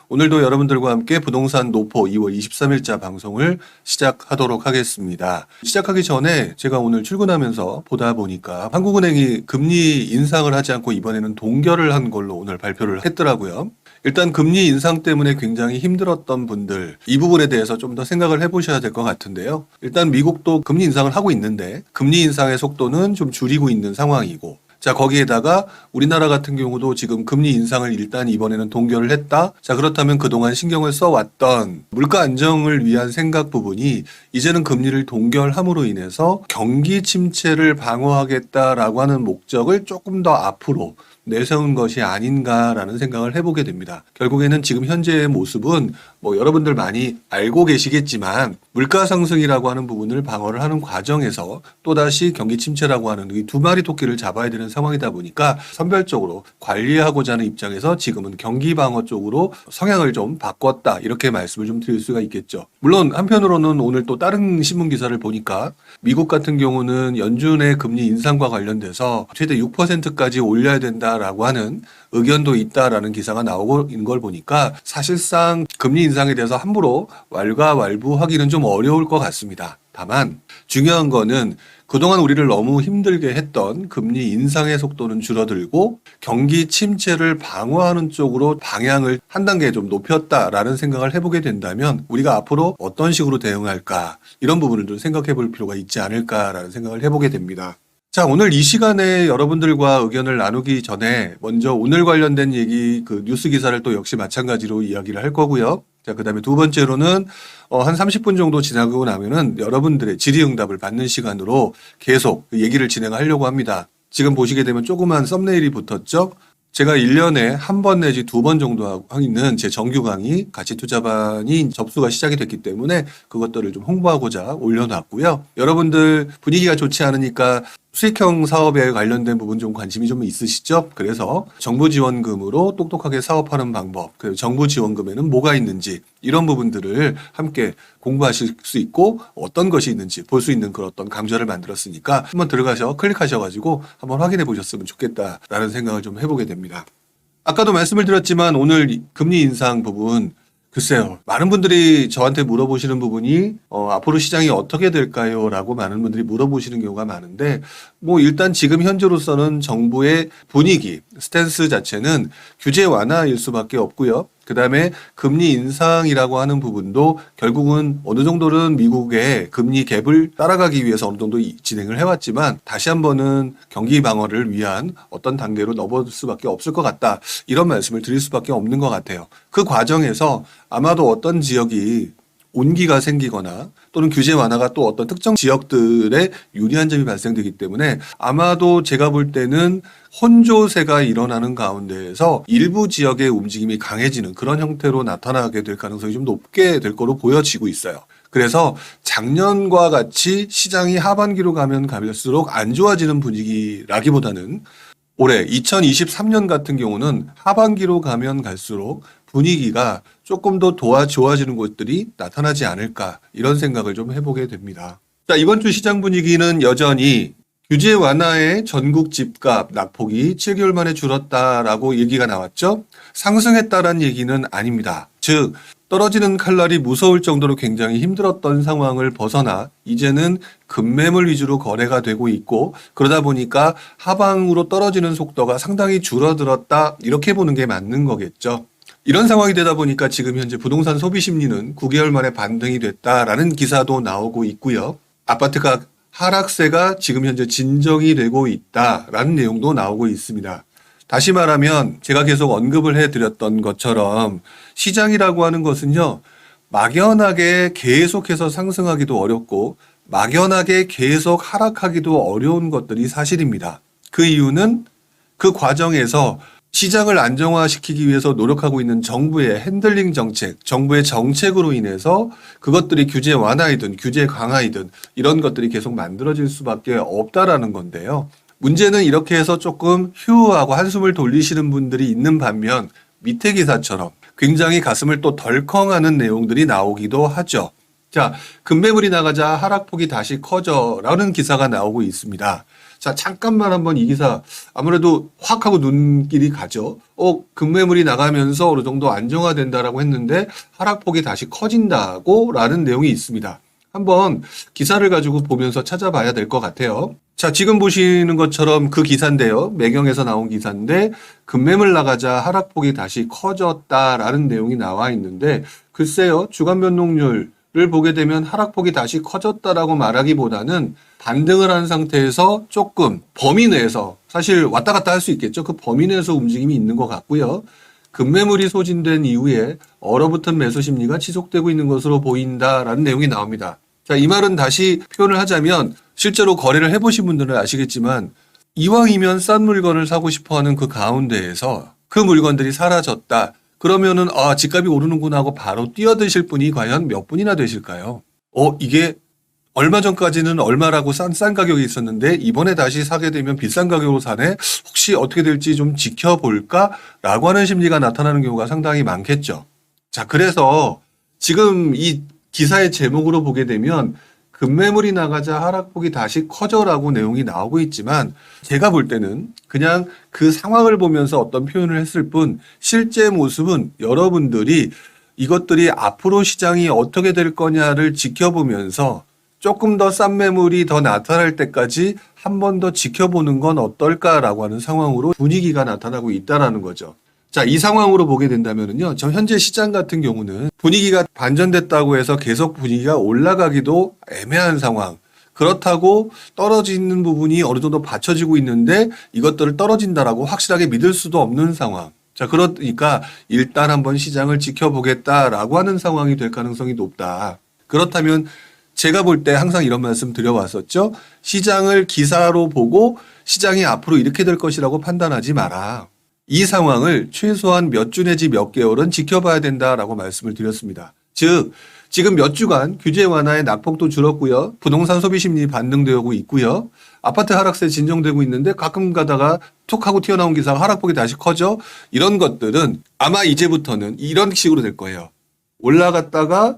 오늘도 여러분들과 함께 부동산 노포 2월 23일자 방송을 시작하도록 하겠습니다. 시작하기 전에 제가 오늘 출근하면서 보다 보니까 한국은행이 금리 인상을 하지 않고 이번에는 동결을 한 걸로 오늘 발표를 했더라고요. 일단 금리 인상 때문에 굉장히 힘들었던 분들, 이 부분에 대해서 좀 더 생각을 해보셔야 될 것 같은데요. 일단 미국도 금리 인상을 하고 있는데 금리 인상의 속도는 좀 줄이고 있는 상황이고, 자, 거기에다가 우리나라 같은 경우도 지금 금리 인상을 일단 이번에는 동결을 했다. 자, 그렇다면 그동안 신경을 써왔던 물가 안정을 위한 생각 부분이 이제는 금리를 동결함으로 인해서 경기 침체를 방어하겠다라고 하는 목적을 조금 더 앞으로 내세운 것이 아닌가라는 생각을 해보게 됩니다. 결국에는 지금 현재의 모습은 여러분들 많이 알고 계시겠지만 물가 상승이라고 하는 부분을 방어를 하는 과정에서 또다시 경기 침체라고 하는 이 두 마리 토끼를 잡아야 되는 상황이다 보니까 선별적으로 관리하고자 하는 입장에서 지금은 경기 방어 쪽으로 성향을 좀 바꿨다, 이렇게 말씀을 좀 드릴 수가 있겠죠. 물론 한편으로는 오늘 또 다른 신문 기사를 보니까 미국 같은 경우는 연준의 금리 인상과 관련돼서 최대 6%까지 올려야 된다라고 하는 의견도 있다라는 기사가 나오고 있는 걸 보니까 사실상 금리 인상에 대해서 함부로 왈가왈부하기는 좀 어려울 것 같습니다. 다만 중요한 거는 그동안 우리를 너무 힘들게 했던 금리 인상의 속도는 줄어들고 경기 침체를 방어하는 쪽으로 방향을 한 단계 좀 높였다라는 생각을 해보게 된다면 우리가 앞으로 어떤 식으로 대응할까, 이런 부분을 좀 생각해 볼 필요가 있지 않을까라는 생각을 해보게 됩니다. 자, 오늘 이 시간에 여러분들과 의견을 나누기 전에 먼저 오늘 관련된 얘기, 뉴스 기사를 또 역시 마찬가지로 이야기를 할 거고요. 자, 그 다음에 두 번째로는 한 30분 정도 지나고 나면은 여러분들의 질의응답을 받는 시간으로 계속 얘기를 진행하려고 합니다. 지금 보시게 되면 조그만 썸네일이 붙었죠? 제가 1년에 한 번 내지 두 번 정도 하고 있는 제 정규 강의 가치투자반이 접수가 시작이 됐기 때문에 그것들을 좀 홍보하고자 올려놨고요. 여러분들 분위기가 좋지 않으니까 수익형 사업에 관련된 부분 좀 관심이 좀 있으시죠? 그래서 정부 지원금으로 똑똑하게 사업하는 방법, 그리고 정부 지원금에는 뭐가 있는지, 이런 부분들을 함께 공부하실 수 있고 어떤 것이 있는지 볼 수 있는 그런 어떤 강좌를 만들었으니까 한번 클릭하셔가지고 한번 확인해 보셨으면 좋겠다라는 생각을 좀 해보게 됩니다. 아까도 말씀을 드렸지만 오늘 금리 인상 부분, 글쎄요, 많은 분들이 저한테 물어보시는 부분이 앞으로 시장이 어떻게 될까요? 라고 많은 분들이 물어보시는 경우가 많은데, 일단 지금 현재로서는 정부의 분위기, 스탠스 자체는 규제 완화일 수밖에 없고요. 그 다음에 금리 인상이라고 하는 부분도 결국은 어느 정도는 미국의 금리 갭을 따라가기 위해서 어느 정도 진행을 해왔지만 다시 한번은 경기 방어를 위한 어떤 단계로 넘어올 수밖에 없을 것 같다, 이런 말씀을 드릴 수밖에 없는 것 같아요. 그 과정에서 아마도 어떤 지역이 온기가 생기거나 또는 규제 완화가 또 어떤 특정 지역들에 유리한 점이 발생되기 때문에 아마도 제가 볼 때는 혼조세가 일어나는 가운데에서 일부 지역의 움직임이 강해지는 그런 형태로 나타나게 될 가능성이 좀 높게 될 거로 보여지고 있어요. 그래서 작년과 같이 시장이 하반기로 가면 갈수록 안 좋아지는 분위기라기보다는 올해 2023년 같은 경우는 하반기로 가면 갈수록 분위기가 조금 더 좋아지는 곳들이 나타나지 않을까, 이런 생각을 좀 해보게 됩니다. 자, 이번 주 시장 분위기는 여전히 규제 완화의 전국 집값 낙폭이 7개월 만에 줄었다라고 얘기가 나왔죠. 상승했다라는 얘기는 아닙니다. 즉 떨어지는 칼날이 무서울 정도로 굉장히 힘들었던 상황을 벗어나 이제는 급매물 위주로 거래가 되고 있고, 그러다 보니까 하방으로 떨어지는 속도가 상당히 줄어들었다, 이렇게 보는 게 맞는 거겠죠. 이런 상황이 되다 보니까 지금 현재 부동산 소비 심리는 9개월 만에 반등이 됐다라는 기사도 나오고 있고요. 아파트가 하락세가 지금 현재 진정이 되고 있다라는 내용도 나오고 있습니다. 다시 말하면 제가 계속 언급을 해드렸던 것처럼 시장이라고 하는 것은요, 막연하게 계속해서 상승하기도 어렵고 막연하게 계속 하락하기도 어려운 것들이 사실입니다. 그 이유는 그 과정에서 시장을 안정화시키기 위해서 노력하고 있는 정부의 핸들링 정책, 정부의 정책으로 인해서 그것들이 규제 완화이든 규제 강화이든 이런 것들이 계속 만들어질 수밖에 없다라는 건데요. 문제는 이렇게 해서 조금 휴하고 한숨을 돌리시는 분들이 있는 반면 밑에 기사처럼 굉장히 가슴을 또 덜컹하는 내용들이 나오기도 하죠. 자, 급매물이 나가자 하락폭이 다시 커져라는 기사가 나오고 있습니다. 자, 자, 잠깐만 한번 이 기사 아무래도 확 하고 눈길이 가죠. 급매물이 나가면서 어느 정도 안정화된다라고 했는데 하락폭이 다시 커진다고 라는 내용이 있습니다. 한번 기사를 가지고 보면서 찾아봐야 될 것 같아요. 자, 지금 보시는 것처럼 그 기사인데요. 매경에서 나온 기사인데 급매물 나가자 하락폭이 다시 커졌다라는 내용이 나와 있는데 글쎄요. 주간 변동률을 보게 되면 하락폭이 다시 커졌다라고 말하기보다는 반등을 한 상태에서 조금 범위 내에서 사실 왔다 갔다 할 수 있겠죠. 그 범위 내에서 움직임이 있는 것 같고요. 급매물이 소진된 이후에 얼어붙은 매수 심리가 지속되고 있는 것으로 보인다라는 내용이 나옵니다. 자, 이 말은 다시 표현을 하자면 실제로 거래를 해보신 분들은 아시겠지만 이왕이면 싼 물건을 사고 싶어하는 그 가운데에서 그 물건들이 사라졌다. 그러면은 집값이 오르는구나 하고 바로 뛰어드실 분이 과연 몇 분이나 되실까요? 이게 얼마 전까지는 얼마라고 싼 가격이 있었는데 이번에 다시 사게 되면 비싼 가격으로 사네. 혹시 어떻게 될지 좀 지켜볼까라고 하는 심리가 나타나는 경우가 상당히 많겠죠. 자, 그래서 지금 이 기사의 제목으로 보게 되면 급매물이 나가자 하락폭이 다시 커져라고 내용이 나오고 있지만 제가 볼 때는 그냥 그 상황을 보면서 어떤 표현을 했을 뿐 실제 모습은 여러분들이 이것들이 앞으로 시장이 어떻게 될 거냐를 지켜보면서 조금 더 싼 매물이 더 나타날 때까지 한 번 더 지켜보는 건 어떨까라고 하는 상황으로 분위기가 나타나고 있다라는 거죠. 자, 이 상황으로 보게 된다면은요, 저 현재 시장 같은 경우는 분위기가 반전됐다고 해서 계속 분위기가 올라가기도 애매한 상황. 그렇다고 떨어지는 부분이 어느 정도 받쳐지고 있는데 이것들을 떨어진다라고 확실하게 믿을 수도 없는 상황. 자, 그러니까 일단 한번 시장을 지켜보겠다라고 하는 상황이 될 가능성이 높다. 그렇다면 제가 볼 때 항상 이런 말씀 드려왔었죠. 시장을 기사로 보고 시장이 앞으로 이렇게 될 것이라고 판단하지 마라. 이 상황을 최소한 몇 주 내지 몇 개월은 지켜봐야 된다라고 말씀을 드렸습니다. 즉, 지금 몇 주간 규제 완화의 낙폭도 줄었고요. 부동산 소비 심리 반등되고 있고요. 아파트 하락세 진정되고 있는데 가끔 가다가 툭 하고 튀어나온 기사가 하락폭이 다시 커져. 이런 것들은 아마 이제부터는 이런 식으로 될 거예요. 올라갔다가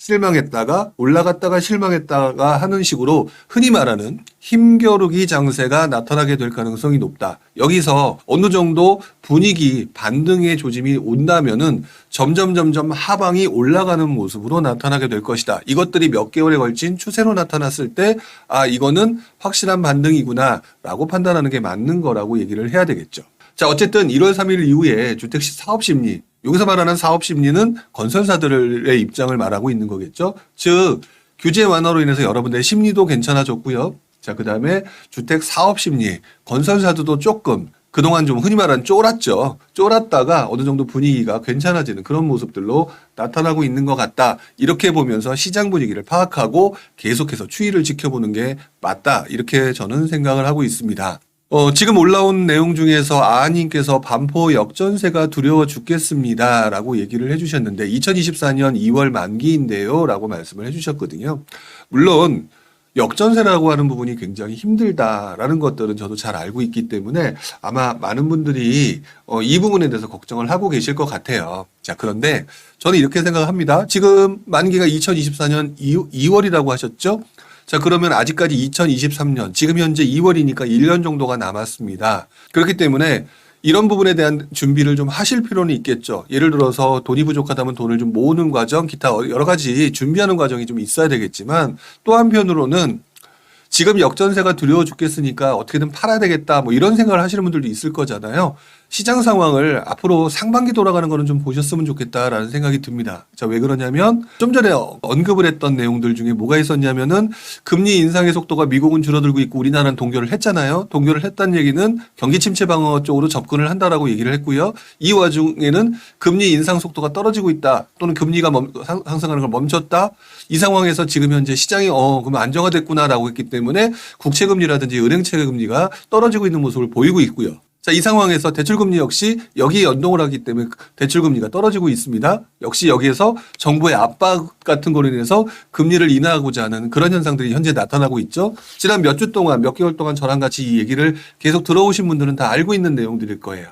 실망했다가 올라갔다가 실망했다가 하는 식으로 흔히 말하는 힘겨루기 장세가 나타나게 될 가능성이 높다. 여기서 어느 정도 분위기 반등의 조짐이 온다면은 점점 하방이 올라가는 모습으로 나타나게 될 것이다. 이것들이 몇 개월에 걸친 추세로 나타났을 때 이거는 확실한 반등이구나 라고 판단하는 게 맞는 거라고 얘기를 해야 되겠죠. 자, 어쨌든 1월 3일 이후에 주택 사업 심리, 여기서 말하는 사업 심리는 건설사들의 입장을 말하고 있는 거겠죠. 즉, 규제 완화로 인해서 여러분들의 심리도 괜찮아졌고요. 자, 그 다음에 주택 사업 심리, 건설사들도 조금 그동안 좀 흔히 말하는 쫄았죠. 쫄았다가 어느 정도 분위기가 괜찮아지는 그런 모습들로 나타나고 있는 것 같다. 이렇게 보면서 시장 분위기를 파악하고 계속해서 추이를 지켜보는 게 맞다. 이렇게 저는 생각을 하고 있습니다. 지금 올라온 내용 중에서 아님께서 반포 역전세가 두려워 죽겠습니다. 라고 얘기를 해주셨는데 2024년 2월 만기인데요. 라고 말씀을 해주셨거든요. 물론 역전세라고 하는 부분이 굉장히 힘들다라는 것들은 저도 잘 알고 있기 때문에 아마 많은 분들이 이 부분에 대해서 걱정을 하고 계실 것 같아요. 자, 그런데 저는 이렇게 생각합니다. 지금 만기가 2024년 2월이라고 하셨죠? 자, 그러면 아직까지 2023년, 지금 현재 2월이니까 1년 정도가 남았습니다. 그렇기 때문에 이런 부분에 대한 준비를 좀 하실 필요는 있겠죠. 예를 들어서 돈이 부족하다면 돈을 좀 모으는 과정, 기타 여러 가지 준비하는 과정이 좀 있어야 되겠지만 또 한편으로는 지금 역전세가 두려워 죽겠으니까 어떻게든 팔아야 되겠다 뭐 이런 생각을 하시는 분들도 있을 거잖아요. 시장 상황을 앞으로 상반기 돌아가는 거는 좀 보셨으면 좋겠다라는 생각이 듭니다. 자, 왜 그러냐면 좀 전에 언급을 했던 내용들 중에 뭐가 있었냐면은 금리 인상의 속도가 미국은 줄어들고 있고 우리나라는 동결을 했잖아요. 동결을 했다는 얘기는 경기 침체 방어 쪽으로 접근을 한다라고 얘기를 했고요. 이 와중에는 금리 인상 속도가 떨어지고 있다 또는 금리가 상승하는 걸 멈췄다. 이 상황에서 지금 현재 시장이 그럼 안정화됐구나라고 했기 때문에 국채금리라든지 은행채 금리가 떨어지고 있는 모습을 보이고 있고요. 자, 이 상황에서 대출금리 역시 여기에 연동을 하기 때문에 대출금리가 떨어지고 있습니다. 역시 여기에서 정부의 압박 같은 거로 인해서 금리를 인하하고자 하는 그런 현상들이 현재 나타나고 있죠. 지난 몇 주 동안, 몇 개월 동안 저랑 같이 이 얘기를 계속 들어오신 분들은 다 알고 있는 내용들일 거예요.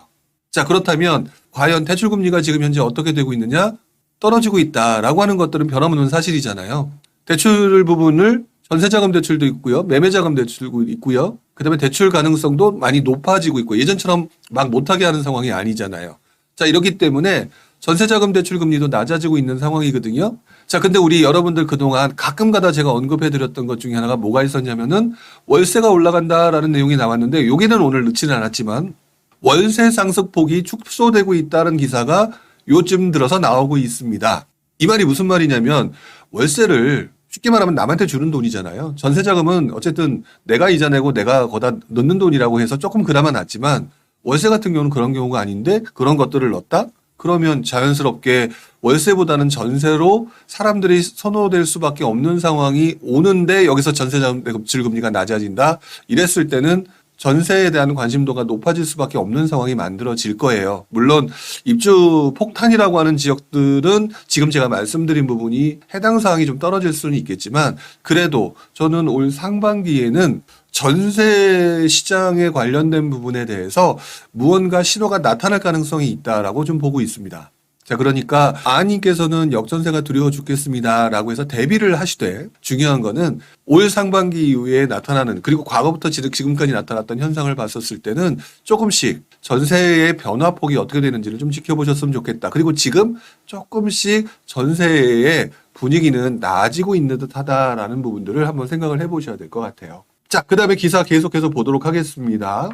자, 그렇다면 과연 대출금리가 지금 현재 어떻게 되고 있느냐? 떨어지고 있다라고 하는 것들은 변함없는 사실이잖아요. 대출 부분을 전세자금 대출도 있고요. 매매자금 대출도 있고요. 그다음에 대출 가능성도 많이 높아지고 있고 예전처럼 막 못하게 하는 상황이 아니잖아요. 자, 이렇기 때문에 전세자금 대출 금리도 낮아지고 있는 상황이거든요. 자, 근데 우리 여러분들 그동안 가끔가다 제가 언급해드렸던 것 중에 하나가 뭐가 있었냐면은 월세가 올라간다라는 내용이 나왔는데 여기는 오늘 넣지는 않았지만 월세 상승폭이 축소되고 있다는 기사가 요즘 들어서 나오고 있습니다. 이 말이 무슨 말이냐면 월세를 쉽게 말하면 남한테 주는 돈이잖아요. 전세자금은 어쨌든 내가 이자 내고 내가 거다 넣는 돈이라고 해서 조금 그나마 낫지만 월세 같은 경우는 그런 경우가 아닌데 그런 것들을 넣었다? 그러면 자연스럽게 월세보다는 전세로 사람들이 선호될 수밖에 없는 상황이 오는데 여기서 전세자금 대출 금리가 낮아진다? 이랬을 때는 전세에 대한 관심도가 높아질 수밖에 없는 상황이 만들어질 거예요. 물론 입주 폭탄이라고 하는 지역들은 지금 제가 말씀드린 부분이 해당 사항이 좀 떨어질 수는 있겠지만 그래도 저는 올 상반기에는 전세 시장에 관련된 부분에 대해서 무언가 신호가 나타날 가능성이 있다라고 좀 보고 있습니다. 자, 그러니까 아님께서는 역전세가 두려워 죽겠습니다라고 해서 대비를 하시되 중요한 거는 올 상반기 이후에 나타나는 그리고 과거부터 지금까지 나타났던 현상을 봤었을 때는 조금씩 전세의 변화폭이 어떻게 되는지를 좀 지켜보셨으면 좋겠다. 그리고 지금 조금씩 전세의 분위기는 나아지고 있는 듯하다라는 부분들을 한번 생각을 해보셔야 될 것 같아요. 자, 그 다음에 기사 계속해서 보도록 하겠습니다.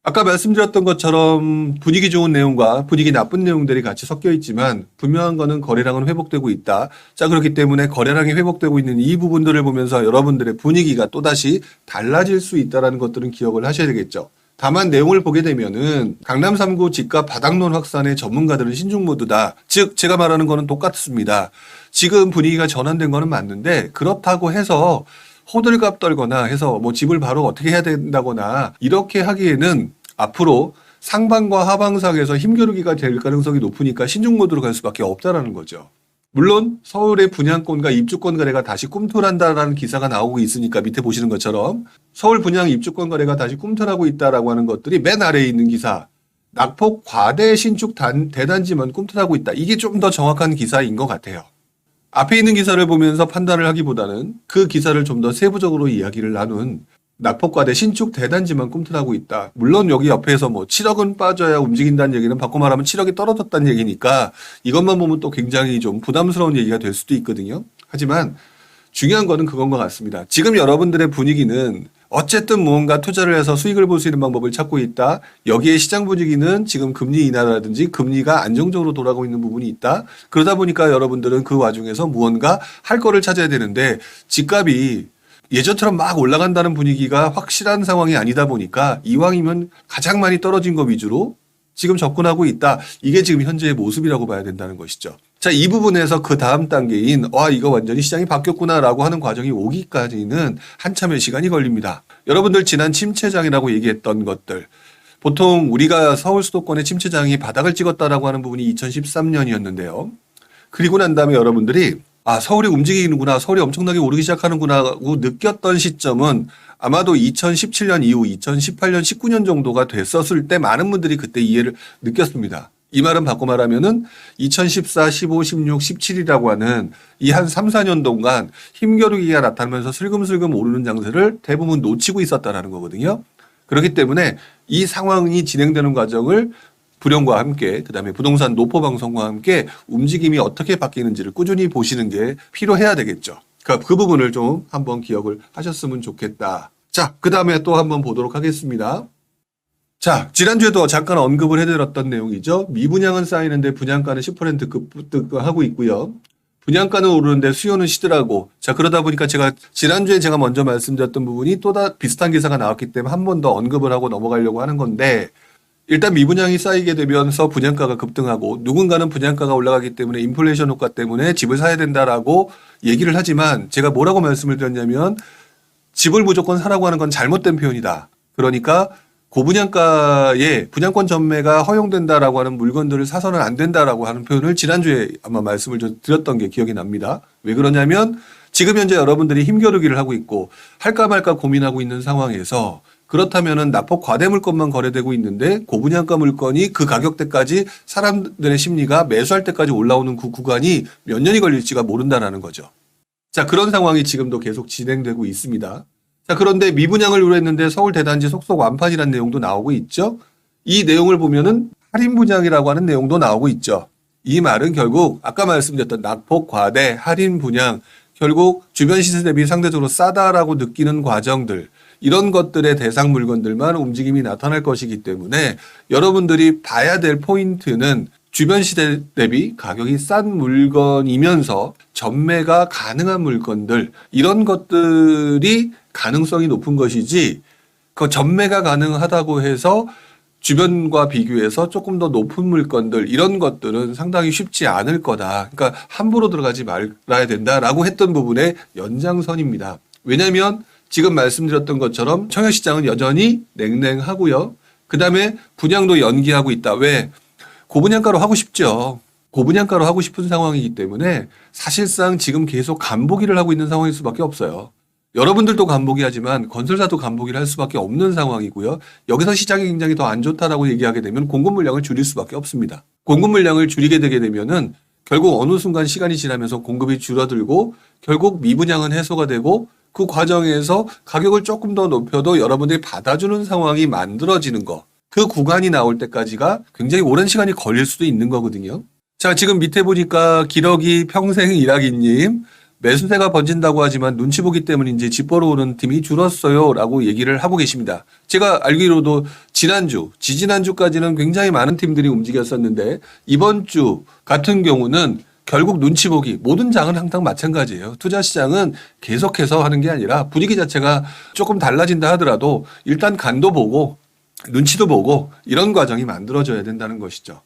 아까 말씀드렸던 것처럼 분위기 좋은 내용과 분위기 나쁜 내용들이 같이 섞여 있지만 분명한 거는 거래량은 회복되고 있다. 자, 그렇기 때문에 거래량이 회복되고 있는 이 부분들을 보면서 여러분들의 분위기가 또다시 달라질 수 있다는 것들은 기억을 하셔야 되겠죠. 다만 내용을 보게 되면은 강남 3구 집값 바닥론 확산의 전문가들은 신중 모드다. 즉 제가 말하는 거는 똑같습니다. 지금 분위기가 전환된 거는 맞는데 그렇다고 해서 호들갑 떨거나 해서 뭐 집을 바로 어떻게 해야 된다거나 이렇게 하기에는 앞으로 상방과 하방상에서 힘겨루기가 될 가능성이 높으니까 신중 모드로 갈 수밖에 없다라는 거죠. 물론 서울의 분양권과 입주권 거래가 다시 꿈틀한다라는 기사가 나오고 있으니까 밑에 보시는 것처럼 서울 분양 입주권 거래가 다시 꿈틀하고 있다라고 하는 것들이 맨 아래에 있는 기사 낙폭 과대 신축 대단지만 꿈틀하고 있다. 이게 좀 더 정확한 기사인 것 같아요. 앞에 있는 기사를 보면서 판단을 하기보다는 그 기사를 좀 더 세부적으로 이야기를 나눈 낙폭과대 신축 대단지만 꿈틀하고 있다. 물론 여기 옆에서 뭐 7억은 빠져야 움직인다는 얘기는 바꿔 말하면 7억이 떨어졌다는 얘기니까 이것만 보면 또 굉장히 좀 부담스러운 얘기가 될 수도 있거든요. 하지만 중요한 거는 그건 것 같습니다. 지금 여러분들의 분위기는 어쨌든 무언가 투자를 해서 수익을 볼 수 있는 방법을 찾고 있다. 여기에 시장 분위기는 지금 금리 인하라든지 금리가 안정적으로 돌아가고 있는 부분이 있다. 그러다 보니까 여러분들은 그 와중에서 무언가 할 거를 찾아야 되는데 집값이 예전처럼 막 올라간다는 분위기가 확실한 상황이 아니다 보니까 이왕이면 가장 많이 떨어진 거 위주로 지금 접근하고 있다. 이게 지금 현재의 모습이라고 봐야 된다는 것이죠. 자, 이 부분에서 그 다음 단계인 이거 완전히 시장이 바뀌었구나라고 하는 과정이 오기까지는 한참의 시간이 걸립니다. 여러분들 지난 침체장이라고 얘기했던 것들 보통 우리가 서울 수도권의 침체장이 바닥을 찍었다라고 하는 부분이 2013년이었는데요. 그리고 난 다음에 여러분들이 서울이 움직이는구나, 서울이 엄청나게 오르기 시작하는구나 하고 느꼈던 시점은 아마도 2017년 이후 2018년, 19년 정도가 됐었을 때 많은 분들이 그때 이해를 느꼈습니다. 이 말은 바꿔 말하면은 2014, 15, 16, 17이라고 하는 이 한 3, 4년 동안 힘겨루기가 나타나면서 슬금슬금 오르는 장세를 대부분 놓치고 있었다는 거거든요. 그렇기 때문에 이 상황이 진행되는 과정을 불영과 함께 그다음에 부동산 노포 방송과 함께 움직임이 어떻게 바뀌는지를 꾸준히 보시는 게 필요해야 되겠죠. 그러니까 그 부분을 좀 한번 기억을 하셨으면 좋겠다. 자, 그다음에 또 한번 보도록 하겠습니다. 자, 지난주에도 잠깐 언급을 해드렸던 내용이죠. 미분양은 쌓이는데 분양가는 10% 급등하고 있고요. 분양가는 오르는데 수요는 시들하고 자 그러다 보니까 제가 지난주에 제가 먼저 말씀드렸던 부분이 또 비슷한 기사가 나왔기 때문에 한 번 더 언급을 하고 넘어가려고 하는 건데 일단 미분양이 쌓이게 되면서 분양가가 급등하고 누군가는 분양가가 올라가기 때문에 인플레이션 효과 때문에 집을 사야 된다라고 얘기를 하지만 제가 뭐라고 말씀을 드렸냐면 집을 무조건 사라고 하는 건 잘못된 표현이다. 그러니까 고분양가에 분양권 전매가 허용된다라고 하는 물건들을 사서는 안 된다라고 하는 표현을 지난주에 아마 말씀을 좀 드렸던 게 기억이 납니다. 왜 그러냐면 지금 현재 여러분들이 힘겨루기를 하고 있고 할까 말까 고민하고 있는 상황에서 그렇다면은 낙폭 과대 물건만 거래되고 있는데 고분양가 물건이 그 가격대까지 사람들의 심리가 매수할 때까지 올라오는 그 구간이 몇 년이 걸릴지가 모른다라는 거죠. 자, 그런 상황이 지금도 계속 진행되고 있습니다. 자, 그런데 미분양을 우려했는데 서울 대단지 속속 완판이라는 내용도 나오고 있죠. 이 내용을 보면은 할인 분양이라고 하는 내용도 나오고 있죠. 이 말은 결국 아까 말씀드렸던 낙폭 과대, 할인 분양, 결국 주변 시세 대비 상대적으로 싸다라고 느끼는 과정들, 이런 것들의 대상 물건들만 움직임이 나타날 것이기 때문에 여러분들이 봐야 될 포인트는 주변 시세 대비 가격이 싼 물건이면서 전매가 가능한 물건들, 이런 것들이 가능성이 높은 것이지, 그 전매가 가능하다고 해서 주변과 비교해서 조금 더 높은 물건들, 이런 것들은 상당히 쉽지 않을 거다. 그러니까 함부로 들어가지 말아야 된다라고 했던 부분의 연장선입니다. 왜냐하면 지금 말씀드렸던 것처럼 청약시장은 여전히 냉랭하고요. 그 다음에 분양도 연기하고 있다. 왜? 고분양가로 하고 싶죠. 고분양가로 하고 싶은 상황이기 때문에 사실상 지금 계속 간보기를 하고 있는 상황일 수밖에 없어요. 여러분들도 간보기 하지만 건설사도 간보기를 할 수밖에 없는 상황이고요. 여기서 시장이 굉장히 더 안 좋다라고 얘기하게 되면 공급 물량을 줄일 수밖에 없습니다. 공급 물량을 줄이게 되게 되면은 결국 어느 순간 시간이 지나면서 공급이 줄어들고 결국 미분양은 해소가 되고 그 과정에서 가격을 조금 더 높여도 여러분들이 받아주는 상황이 만들어지는 거. 그 구간이 나올 때까지가 굉장히 오랜 시간이 걸릴 수도 있는 거거든요. 자, 지금 밑에 보니까 기러기 평생 일하기님, 매수세가 번진다고 하지만 눈치 보기 때문인지 집 보러 오는 팀이 줄었어요 라고 얘기를 하고 계십니다. 제가 알기로도 지지난주까지는 굉장히 많은 팀들이 움직였었는데 이번 주 같은 경우는 결국 눈치 보기, 모든 장은 항상 마찬가지예요. 투자 시장은 계속해서 하는 게 아니라 분위기 자체가 조금 달라진다 하더라도 일단 간도 보고 눈치도 보고 이런 과정이 만들어져야 된다는 것이죠.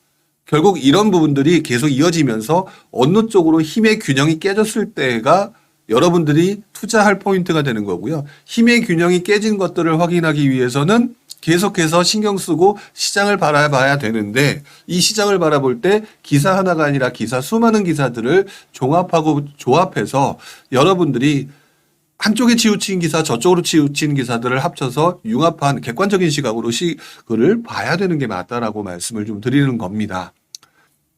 결국 이런 부분들이 계속 이어지면서 어느 쪽으로 힘의 균형이 깨졌을 때가 여러분들이 투자할 포인트가 되는 거고요. 힘의 균형이 깨진 것들을 확인하기 위해서는 계속해서 신경 쓰고 시장을 바라봐야 되는데 이 시장을 바라볼 때 기사 하나가 아니라 기사 수많은 기사들을 종합하고 조합해서 여러분들이 한쪽에 치우친 기사, 저쪽으로 치우친 기사들을 합쳐서 융합한 객관적인 시각으로 그를 봐야 되는 게 맞다라고 말씀을 좀 드리는 겁니다.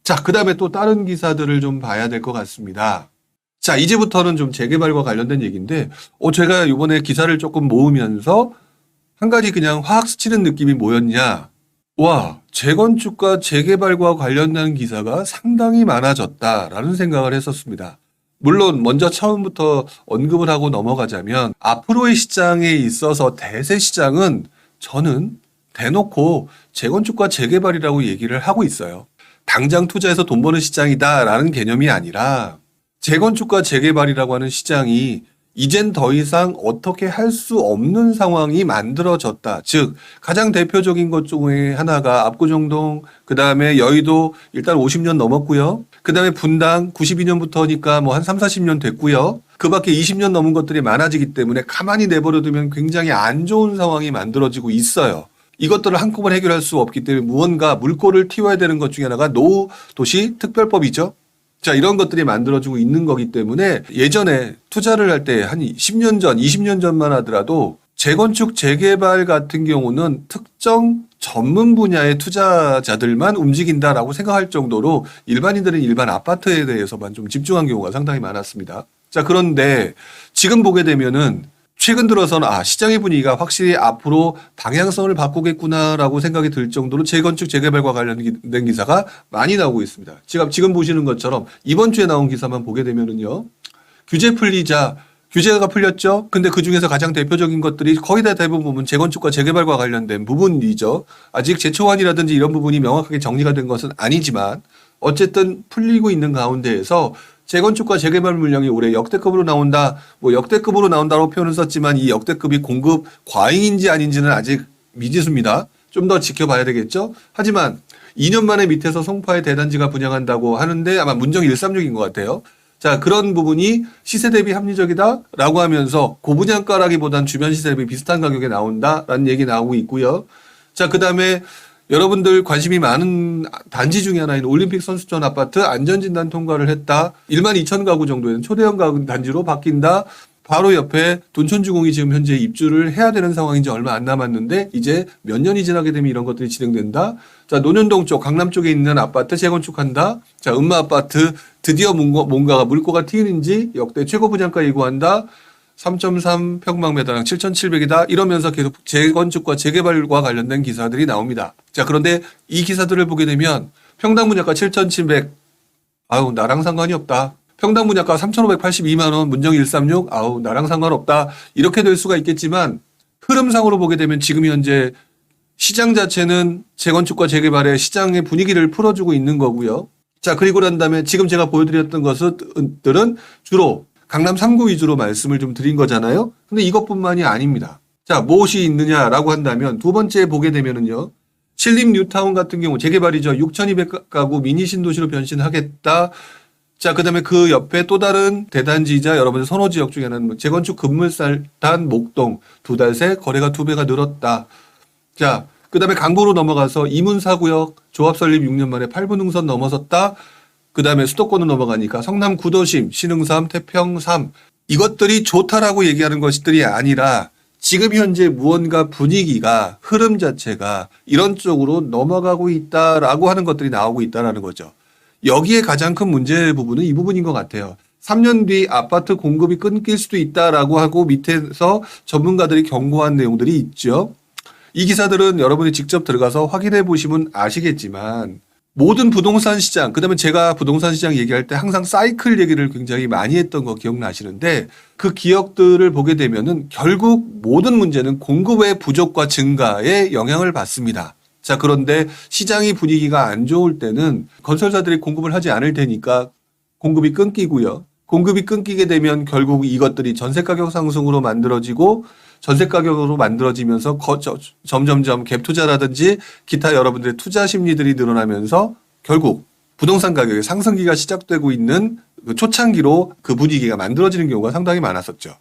자, 그 다음에 또 다른 기사들을 좀 봐야 될 것 같습니다. 자, 이제부터는 좀 재개발과 관련된 얘기인데, 제가 이번에 기사를 조금 모으면서 한 가지 그냥 화학 스치는 느낌이 뭐였냐. 와, 재건축과 재개발과 관련된 기사가 상당히 많아졌다라는 생각을 했었습니다. 물론 먼저 처음부터 언급을 하고 넘어가자면 앞으로의 시장에 있어서 대세 시장은 저는 대놓고 재건축과 재개발이라고 얘기를 하고 있어요. 당장 투자해서 돈 버는 시장이다라는 개념이 아니라 재건축과 재개발이라고 하는 시장이 이젠 더 이상 어떻게 할 수 없는 상황이 만들어졌다. 즉 가장 대표적인 것 중에 하나가 압구정동, 그다음에 여의도 일단 50년 넘었고요. 그다음에 분당 92년부터니까 뭐 한 3, 40년 됐고요. 그 밖에 20년 넘은 것들이 많아지기 때문에 가만히 내버려두면 굉장히 안 좋은 상황이 만들어지고 있어요. 이것들을 한꺼번에 해결할 수 없기 때문에 무언가 물꼬를 틔워야 되는 것 중에 하나가 노후 도시 특별법이죠. 자, 이런 것들이 만들어지고 있는 거기 때문에 예전에 투자를 할 때 한 10년 전, 20년 전만 하더라도 재건축, 재개발 같은 경우는 특정 전문 분야의 투자자들만 움직인다라고 생각할 정도로 일반인들은 일반 아파트에 대해서만 좀 집중한 경우가 상당히 많았습니다. 자, 그런데 지금 보게 되면은 최근 들어서는 시장의 분위기가 확실히 앞으로 방향성을 바꾸겠구나라고 생각이 들 정도로 재건축, 재개발과 관련된 기사가 많이 나오고 있습니다. 지금 보시는 것처럼 이번 주에 나온 기사만 보게 되면은요. 규제 풀리자, 규제가 풀렸죠. 근데 그 중에서 가장 대표적인 것들이 거의 다 대부분 보면 재건축과 재개발과 관련된 부분이죠. 아직 재초안이라든지 이런 부분이 명확하게 정리가 된 것은 아니지만 어쨌든 풀리고 있는 가운데에서 재건축과 재개발 물량이 올해 역대급으로 나온다. 뭐 역대급으로 나온다고 표현을 썼지만 이 역대급이 공급 과잉인지 아닌지는 아직 미지수입니다. 좀 더 지켜봐야 되겠죠. 하지만 2년 만에 밑에서 송파의 대단지가 분양한다고 하는데 아마 문정 136인 것 같아요. 자, 그런 부분이 시세 대비 합리적이다라고 하면서 고분양가라기보단 주변 시세 대비 비슷한 가격에 나온다라는 얘기 나오고 있고요. 자, 그다음에 여러분들 관심이 많은 단지 중에 하나인 올림픽 선수촌 아파트 안전진단 통과를 했다. 1만 2천 가구 정도에는 초대형 가구 단지로 바뀐다. 바로 옆에 돈천주공이 지금 현재 입주를 해야 되는 상황인 지 얼마 안 남았는데 이제 몇 년이 지나게 되면 이런 것들이 진행된다. 자, 논현동 쪽, 강남 쪽에 있는 아파트 재건축한다. 자, 음마 아파트 드디어 뭔가가 물꼬가 튀는지 역대 최고 분양가 예고한다. 3.3 평방미터당 7,700이다. 이러면서 계속 재건축과 재개발과 관련된 기사들이 나옵니다. 자, 그런데 이 기사들을 보게 되면 평당 분양가 7,700. 아우, 나랑 상관이 없다. 평당 분양가 3,582만 원, 문정 136. 아우, 나랑 상관없다. 이렇게 될 수가 있겠지만 흐름상으로 보게 되면 지금 현재 시장 자체는 재건축과 재개발의 시장의 분위기를 풀어주고 있는 거고요. 자, 그리고 난 다음에 지금 제가 보여드렸던 것들은 주로 강남 3구 위주로 말씀을 좀 드린 거잖아요. 근데 이것뿐만이 아닙니다. 자, 무엇이 있느냐라고 한다면 두 번째 보게 되면은요. 신림 뉴타운 같은 경우 재개발이죠. 6,200가구 미니 신도시로 변신하겠다. 자, 그 다음에 그 옆에 또 다른 대단지이자 여러분들 선호 지역 중에 하나는 재건축 급물살단 목동 2달 새 거래가 2배가 늘었다. 자, 그 다음에 강북으로 넘어가서 이문사구역 조합 설립 6년 만에 8분 능선 넘어섰다. 그 다음에 수도권으로 넘어가니까 성남 구도심, 신흥3, 태평3 이것들이 좋다라고 얘기하는 것들이 아니라 지금 현재 무언가 분위기가 흐름 자체가 이런 쪽으로 넘어가고 있다라고 하는 것들이 나오고 있다라는 거죠. 여기에 가장 큰 문제 부분은 이 부분인 것 같아요. 3년 뒤 아파트 공급이 끊길 수도 있다라고 하고 밑에서 전문가들이 경고한 내용들이 있죠. 이 기사들은 여러분이 직접 들어가서 확인해 보시면 아시겠지만 모든 부동산 시장, 그다음에 제가 부동산 시장 얘기할 때 항상 사이클 얘기를 굉장히 많이 했던 거 기억나시는데 그 기억들을 보게 되면은 결국 모든 문제는 공급의 부족과 증가에 영향을 받습니다. 자, 그런데 시장의 분위기가 안 좋을 때는 건설사들이 공급을 하지 않을 테니까 공급이 끊기고요. 공급이 끊기게 되면 결국 이것들이 전세 가격 상승으로 만들어지고 전세 가격으로 만들어지면서 점점점 갭 투자라든지 기타 여러분들의 투자 심리들이 늘어나면서 결국 부동산 가격의 상승기가 시작되고 있는 그 초창기로 그 분위기가 만들어지는 경우가 상당히 많았었죠.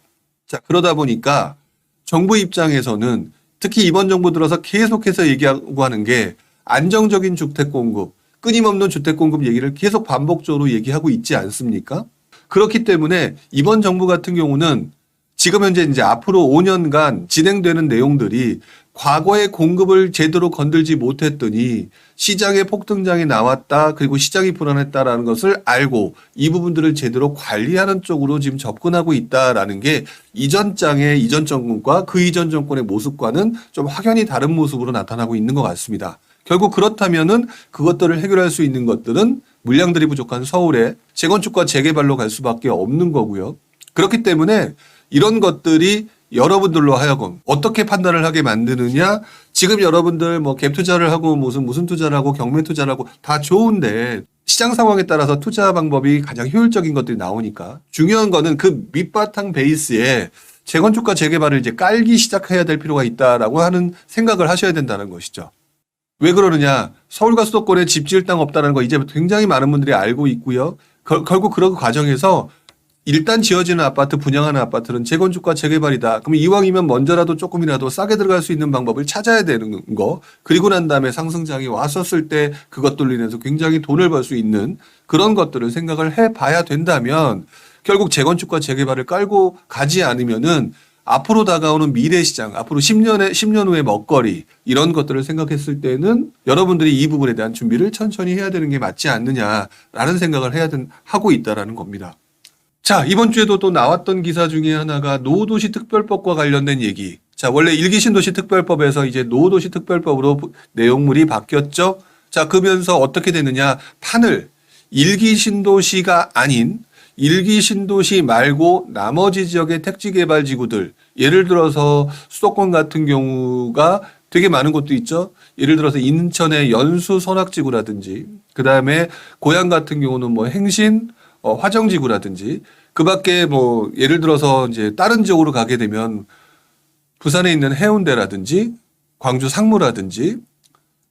자, 그러다 보니까 정부 입장에서는 특히 이번 정부 들어서 계속해서 얘기하고 하는 게 안정적인 주택 공급, 끊임없는 주택 공급 얘기를 계속 반복적으로 얘기하고 있지 않습니까? 그렇기 때문에 이번 정부 같은 경우는 지금 현재 이제 앞으로 5년간 진행되는 내용들이 과거의 공급을 제대로 건들지 못했더니 시장의 폭등장이 나왔다. 그리고 시장이 불안했다라는 것을 알고 이 부분들을 제대로 관리하는 쪽으로 지금 접근하고 있다라는 게 이전 장의 이전 정권과 그 이전 정권의 모습과는 좀 확연히 다른 모습으로 나타나고 있는 것 같습니다. 결국 그렇다면은 그것들을 해결할 수 있는 것들은 물량들이 부족한 서울에 재건축과 재개발로 갈 수밖에 없는 거고요. 그렇기 때문에 이런 것들이 여러분들로 하여금 어떻게 판단을 하게 만드느냐. 지금 여러분들 뭐 갭 투자를 하고 무슨 투자를 하고 경매 투자를 하고 다 좋은데 시장 상황에 따라서 투자 방법이 가장 효율적인 것들이 나오니까 중요한 거는 그 밑바탕 베이스에 재건축과 재개발을 이제 깔기 시작해야 될 필요가 있다라고 하는 생각을 하셔야 된다는 것이죠. 왜 그러느냐. 서울과 수도권에 집 지을 땅 없다는 거 이제 굉장히 많은 분들이 알고 있고요. 결국 그런 과정에서 일단 지어지는 아파트, 분양하는 아파트는 재건축과 재개발이다. 그럼 이왕이면 먼저라도 조금이라도 싸게 들어갈 수 있는 방법을 찾아야 되는 거. 그리고 난 다음에 상승장이 왔었을 때 그것들로 인해서 굉장히 돈을 벌 수 있는 그런 것들을 생각을 해봐야 된다면 결국 재건축과 재개발을 깔고 가지 않으면은 앞으로 다가오는 미래 시장, 앞으로 10년 후의 먹거리 이런 것들을 생각했을 때는 여러분들이 이 부분에 대한 준비를 천천히 해야 되는 게 맞지 않느냐라는 생각을 하고 있다라는 겁니다. 자, 이번 주에도 또 나왔던 기사 중에 하나가 노후도시 특별법과 관련된 얘기. 자, 원래 일기 신도시 특별법에서 이제 노후도시 특별법으로 내용물이 바뀌었죠. 자, 그러면서 어떻게 되느냐. 판을 일기 신도시가 아닌 일기 신도시 말고 나머지 지역의 택지개발지구들, 예를 들어서 수도권 같은 경우가 되게 많은 곳도 있죠. 예를 들어서 인천의 연수 선악지구라든지, 그 다음에 고양 같은 경우는 뭐 행신, 화정지구라든지, 그 밖에 뭐 예를 들어서 이제 다른 지역으로 가게 되면 부산에 있는 해운대라든지, 광주 상무라든지,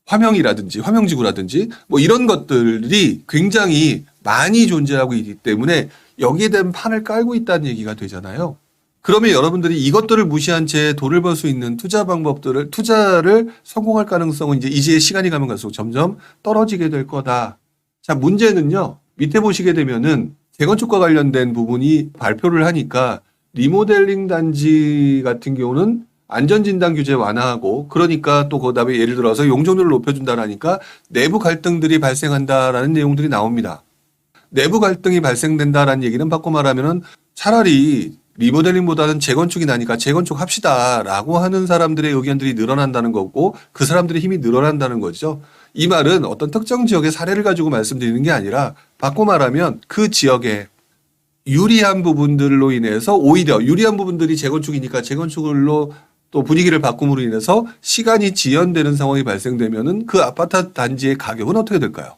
화명지구라든지 뭐 이런 것들이 굉장히 많이 존재하고 있기 때문에 여기에 대한 판을 깔고 있다는 얘기가 되잖아요. 그러면 여러분들이 이것들을 무시한 채 돈을 벌 수 있는 투자 방법들을, 투자를 성공할 가능성은 이제 시간이 가면 갈수록 점점 떨어지게 될 거다. 자, 문제는요. 밑에 보시게 되면은 재건축과 관련된 부분이 발표를 하니까 리모델링 단지 같은 경우는 안전진단 규제 완화하고 그러니까 또 그다음에 예를 들어서 용적률을 높여준다라니까 내부 갈등들이 발생한다라는 내용들이 나옵니다. 내부 갈등이 발생된다라는 얘기는 바꿔 말하면은 차라리 리모델링보다는 재건축이 나니까 재건축 합시다라고 하는 사람들의 의견들이 늘어난다는 거고 그 사람들의 힘이 늘어난다는 거죠. 이 말은 어떤 특정 지역의 사례를 가지고 말씀드리는 게 아니라 바꿔 말하면 그 지역에 유리한 부분들로 인해서 오히려 유리한 부분들이 재건축이니까 재건축으로 또 분위기를 바꿈으로 인해서 시간이 지연되는 상황이 발생되면은 그 아파트 단지의 가격은 어떻게 될까요?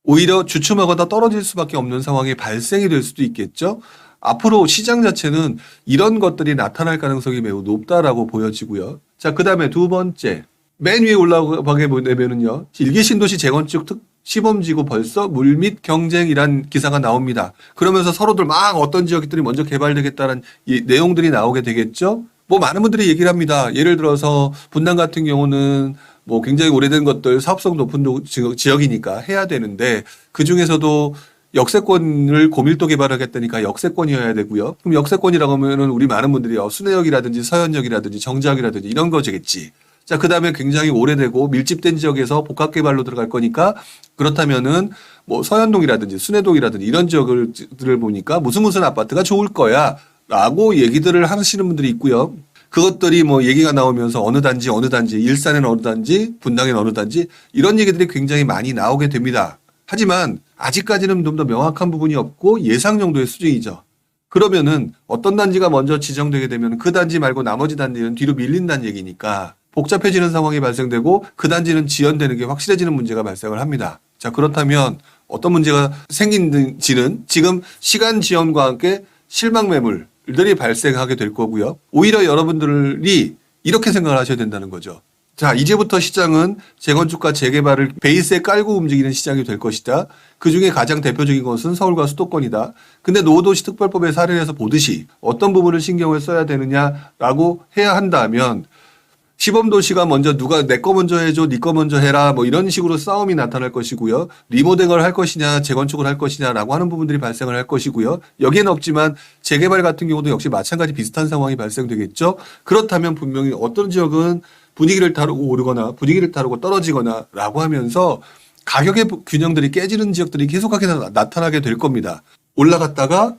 오히려 주춤하거나 떨어질 수밖에 없는 상황이 발생이 될 수도 있겠죠. 앞으로 시장 자체는 이런 것들이 나타날 가능성이 매우 높다라고 보여지고요. 자, 그 다음에 두 번째. 맨 위에 올라가게 되면은요. 일기 신도시 재건축 시범지구 벌써 물밑 경쟁이란 기사가 나옵니다. 그러면서 서로들 막 어떤 지역들이 먼저 개발되겠다는 이 내용들이 나오게 되겠죠. 뭐 많은 분들이 얘기를 합니다. 예를 들어서 분당 같은 경우는 뭐 굉장히 오래된 것들 사업성 높은 지역이니까 해야 되는데 그 중에서도 역세권을 고밀도 개발하겠다니까 역세권이어야 되고요. 그럼 역세권이라고 하면은 우리 많은 분들이 수내역이라든지 서현역이라든지 정자역이라든지 이런 거겠지. 자, 그 다음에 굉장히 오래되고 밀집된 지역에서 복합 개발로 들어갈 거니까 그렇다면은 뭐 서현동이라든지 순회동이라든지 이런 지역들을 보니까 무슨 아파트가 좋을 거야 라고 얘기들을 하시는 분들이 있고요. 그것들이 뭐 얘기가 나오면서 어느 단지, 일산에는 어느 단지, 분당에는 어느 단지 이런 얘기들이 굉장히 많이 나오게 됩니다. 하지만 아직까지는 좀 더 명확한 부분이 없고 예상 정도의 수준이죠. 그러면은 어떤 단지가 먼저 지정되게 되면 그 단지 말고 나머지 단지는 뒤로 밀린다는 얘기니까 복잡해지는 상황이 발생되고 그 단지는 지연되는 게 확실해지는 문제가 발생을 합니다. 자, 그렇다면 어떤 문제가 생긴지는 지금 시간 지연과 함께 실망 매물들이 발생하게 될 거고요. 오히려 여러분들이 이렇게 생각을 하셔야 된다는 거죠. 자, 이제부터 시장은 재건축과 재개발을 베이스에 깔고 움직이는 시장이 될 것이다. 그중에 가장 대표적인 것은 서울과 수도권이다. 근데 노후도시 특별법의 사례에서 보듯이 어떤 부분을 신경을 써야 되느냐라고 해야 한다면 시범도시가 먼저 누가 내 거 먼저 해줘, 네 거 먼저 해라 뭐 이런 식으로 싸움이 나타날 것이고요. 리모델링을 할 것이냐 재건축을 할 것이냐라고 하는 부분들이 발생을 할 것이고요. 여기에는 없지만 재개발 같은 경우도 역시 마찬가지 비슷한 상황이 발생되겠죠. 그렇다면 분명히 어떤 지역은 분위기를 타르고 오르거나 분위기를 타르고 떨어지거나 라고 하면서 가격의 균형들이 깨지는 지역들이 계속하게 나타나게 될 겁니다. 올라갔다가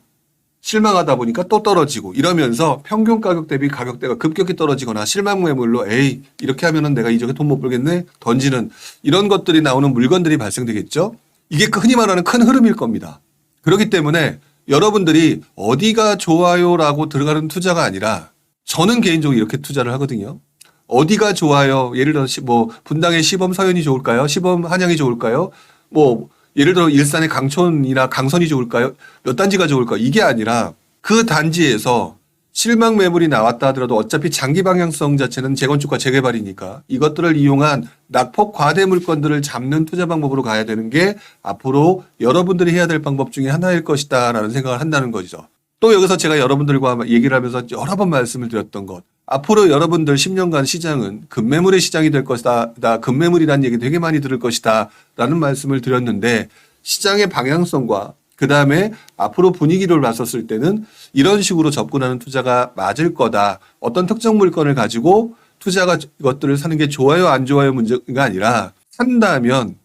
실망하다 보니까 또 떨어지고 이러면서 평균 가격 대비 가격대가 급격히 떨어지거나 실망 매물로 에이 이렇게 하면은 내가 이 지역에 돈 못 벌겠네 던지는 이런 것들이 나오는 물건들이 발생되겠죠. 이게 흔히 말하는 큰 흐름일 겁니다. 그렇기 때문에 여러분들이 어디가 좋아요라고 들어가는 투자가 아니라 저는 개인적으로 이렇게 투자를 하거든요. 어디가 좋아요? 예를 들어 뭐 분당의 시범 서현이 좋을까요? 시범 한양이 좋을까요? 뭐 예를 들어 일산의 강촌이나 강선이 좋을까요? 몇 단지가 좋을까요? 이게 아니라 그 단지에서 실망 매물이 나왔다 하더라도 어차피 장기 방향성 자체는 재건축과 재개발이니까 이것들을 이용한 낙폭 과대 물건들을 잡는 투자 방법으로 가야 되는 게 앞으로 여러분들이 해야 될 방법 중에 하나일 것이다라는 생각을 한다는 거죠. 또 여기서 제가 여러분들과 얘기를 하면서 여러 번 말씀을 드렸던 것. 앞으로 여러분들 10년간 시장은 급매물의 시장이 될 것이다. 급매물이라는 얘기 되게 많이 들을 것이다. 라는 말씀을 드렸는데 시장의 방향성과 그다음에 앞으로 분위기를 봤었을 때는 이런 식으로 접근하는 투자가 맞을 거다. 어떤 특정 물건을 가지고 투자가 이것들을 사는 게 좋아요 안 좋아요 문제가 아니라 산다면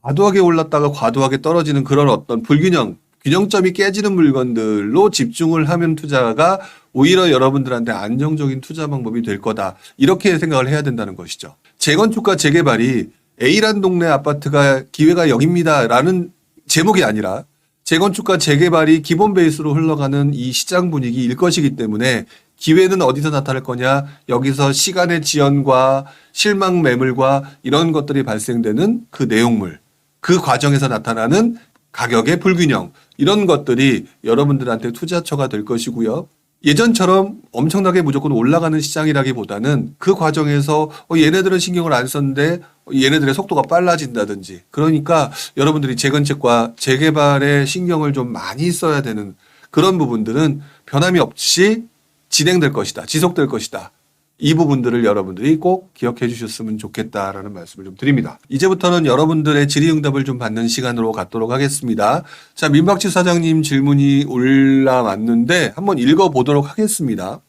과도하게 올랐다가 과도하게 떨어지는 그런 어떤 균형점이 깨지는 물건들로 집중을 하면 투자가 오히려 여러분들한테 안정적인 투자 방법이 될 거다. 이렇게 생각을 해야 된다는 것이죠. 재건축과 재개발이 A라는 동네 아파트가 기회가 여기입니다라는 제목이 아니라 재건축과 재개발이 기본 베이스로 흘러가는 이 시장 분위기일 것이기 때문에 기회는 어디서 나타날 거냐? 여기서 시간의 지연과 실망 매물과 이런 것들이 발생되는 그 내용물, 그 과정에서 나타나는 가격의 불균형 이런 것들이 여러분들한테 투자처가 될 것이고요. 예전처럼 엄청나게 무조건 올라가는 시장이라기보다는 그 과정에서 얘네들은 신경을 안 썼는데 얘네들의 속도가 빨라진다든지 그러니까 여러분들이 재건축과 재개발에 신경을 좀 많이 써야 되는 그런 부분들은 변함이 없이 진행될 것이다. 지속될 것이다. 이 부분들을 여러분들이 꼭 기억해 주셨으면 좋겠다라는 말씀을 좀 드립니다. 이제부터는 여러분들의 질의응답을 좀 받는 시간으로 갖도록 하겠습니다. 자, 민박지 사장님 질문이 올라왔는데 한번 읽어보도록 하겠습니다.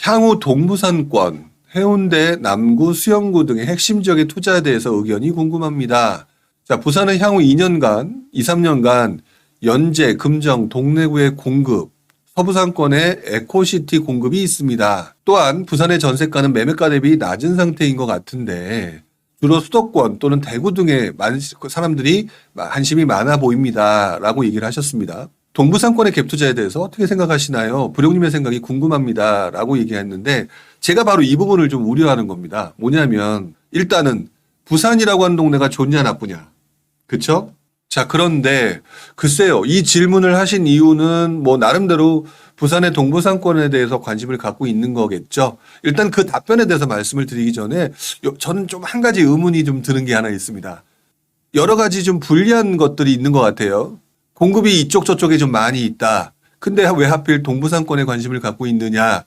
향후 동부산권, 해운대, 남구, 수영구 등의 핵심 지역의 투자에 대해서 의견이 궁금합니다. 자, 부산은 향후 2년간, 2, 3년간 연제, 금정, 동래구의 공급, 서부상권의 에코시티 공급이 있습니다. 또한 부산의 전세가는 매매가 대비 낮은 상태인 것 같은데 주로 수도권 또는 대구 등에 사람들이 관심이 많아 보입니다. 라고 얘기를 하셨습니다. 동부상권의 갭 투자에 대해서 어떻게 생각하시나요? 부령님의 생각이 궁금합니다. 라고 얘기했는데 제가 바로 이 부분을 좀 우려하는 겁니다. 뭐냐면 일단은 부산이라고 하는 동네가 좋냐 나쁘냐. 그쵸? 자, 그런데 글쎄요. 이 질문을 하신 이유는 뭐 나름대로 부산의 동부상권에 대해서 관심을 갖고 있는 거겠죠. 일단 그 답변에 대해서 말씀을 드리기 전에 저는 좀 한 가지 의문이 좀 드는 게 하나 있습니다. 여러 가지 좀 불리한 것들이 있는 것 같아요. 공급이 이쪽 저쪽에 좀 많이 있다. 근데 왜 하필 동부상권에 관심을 갖고 있느냐.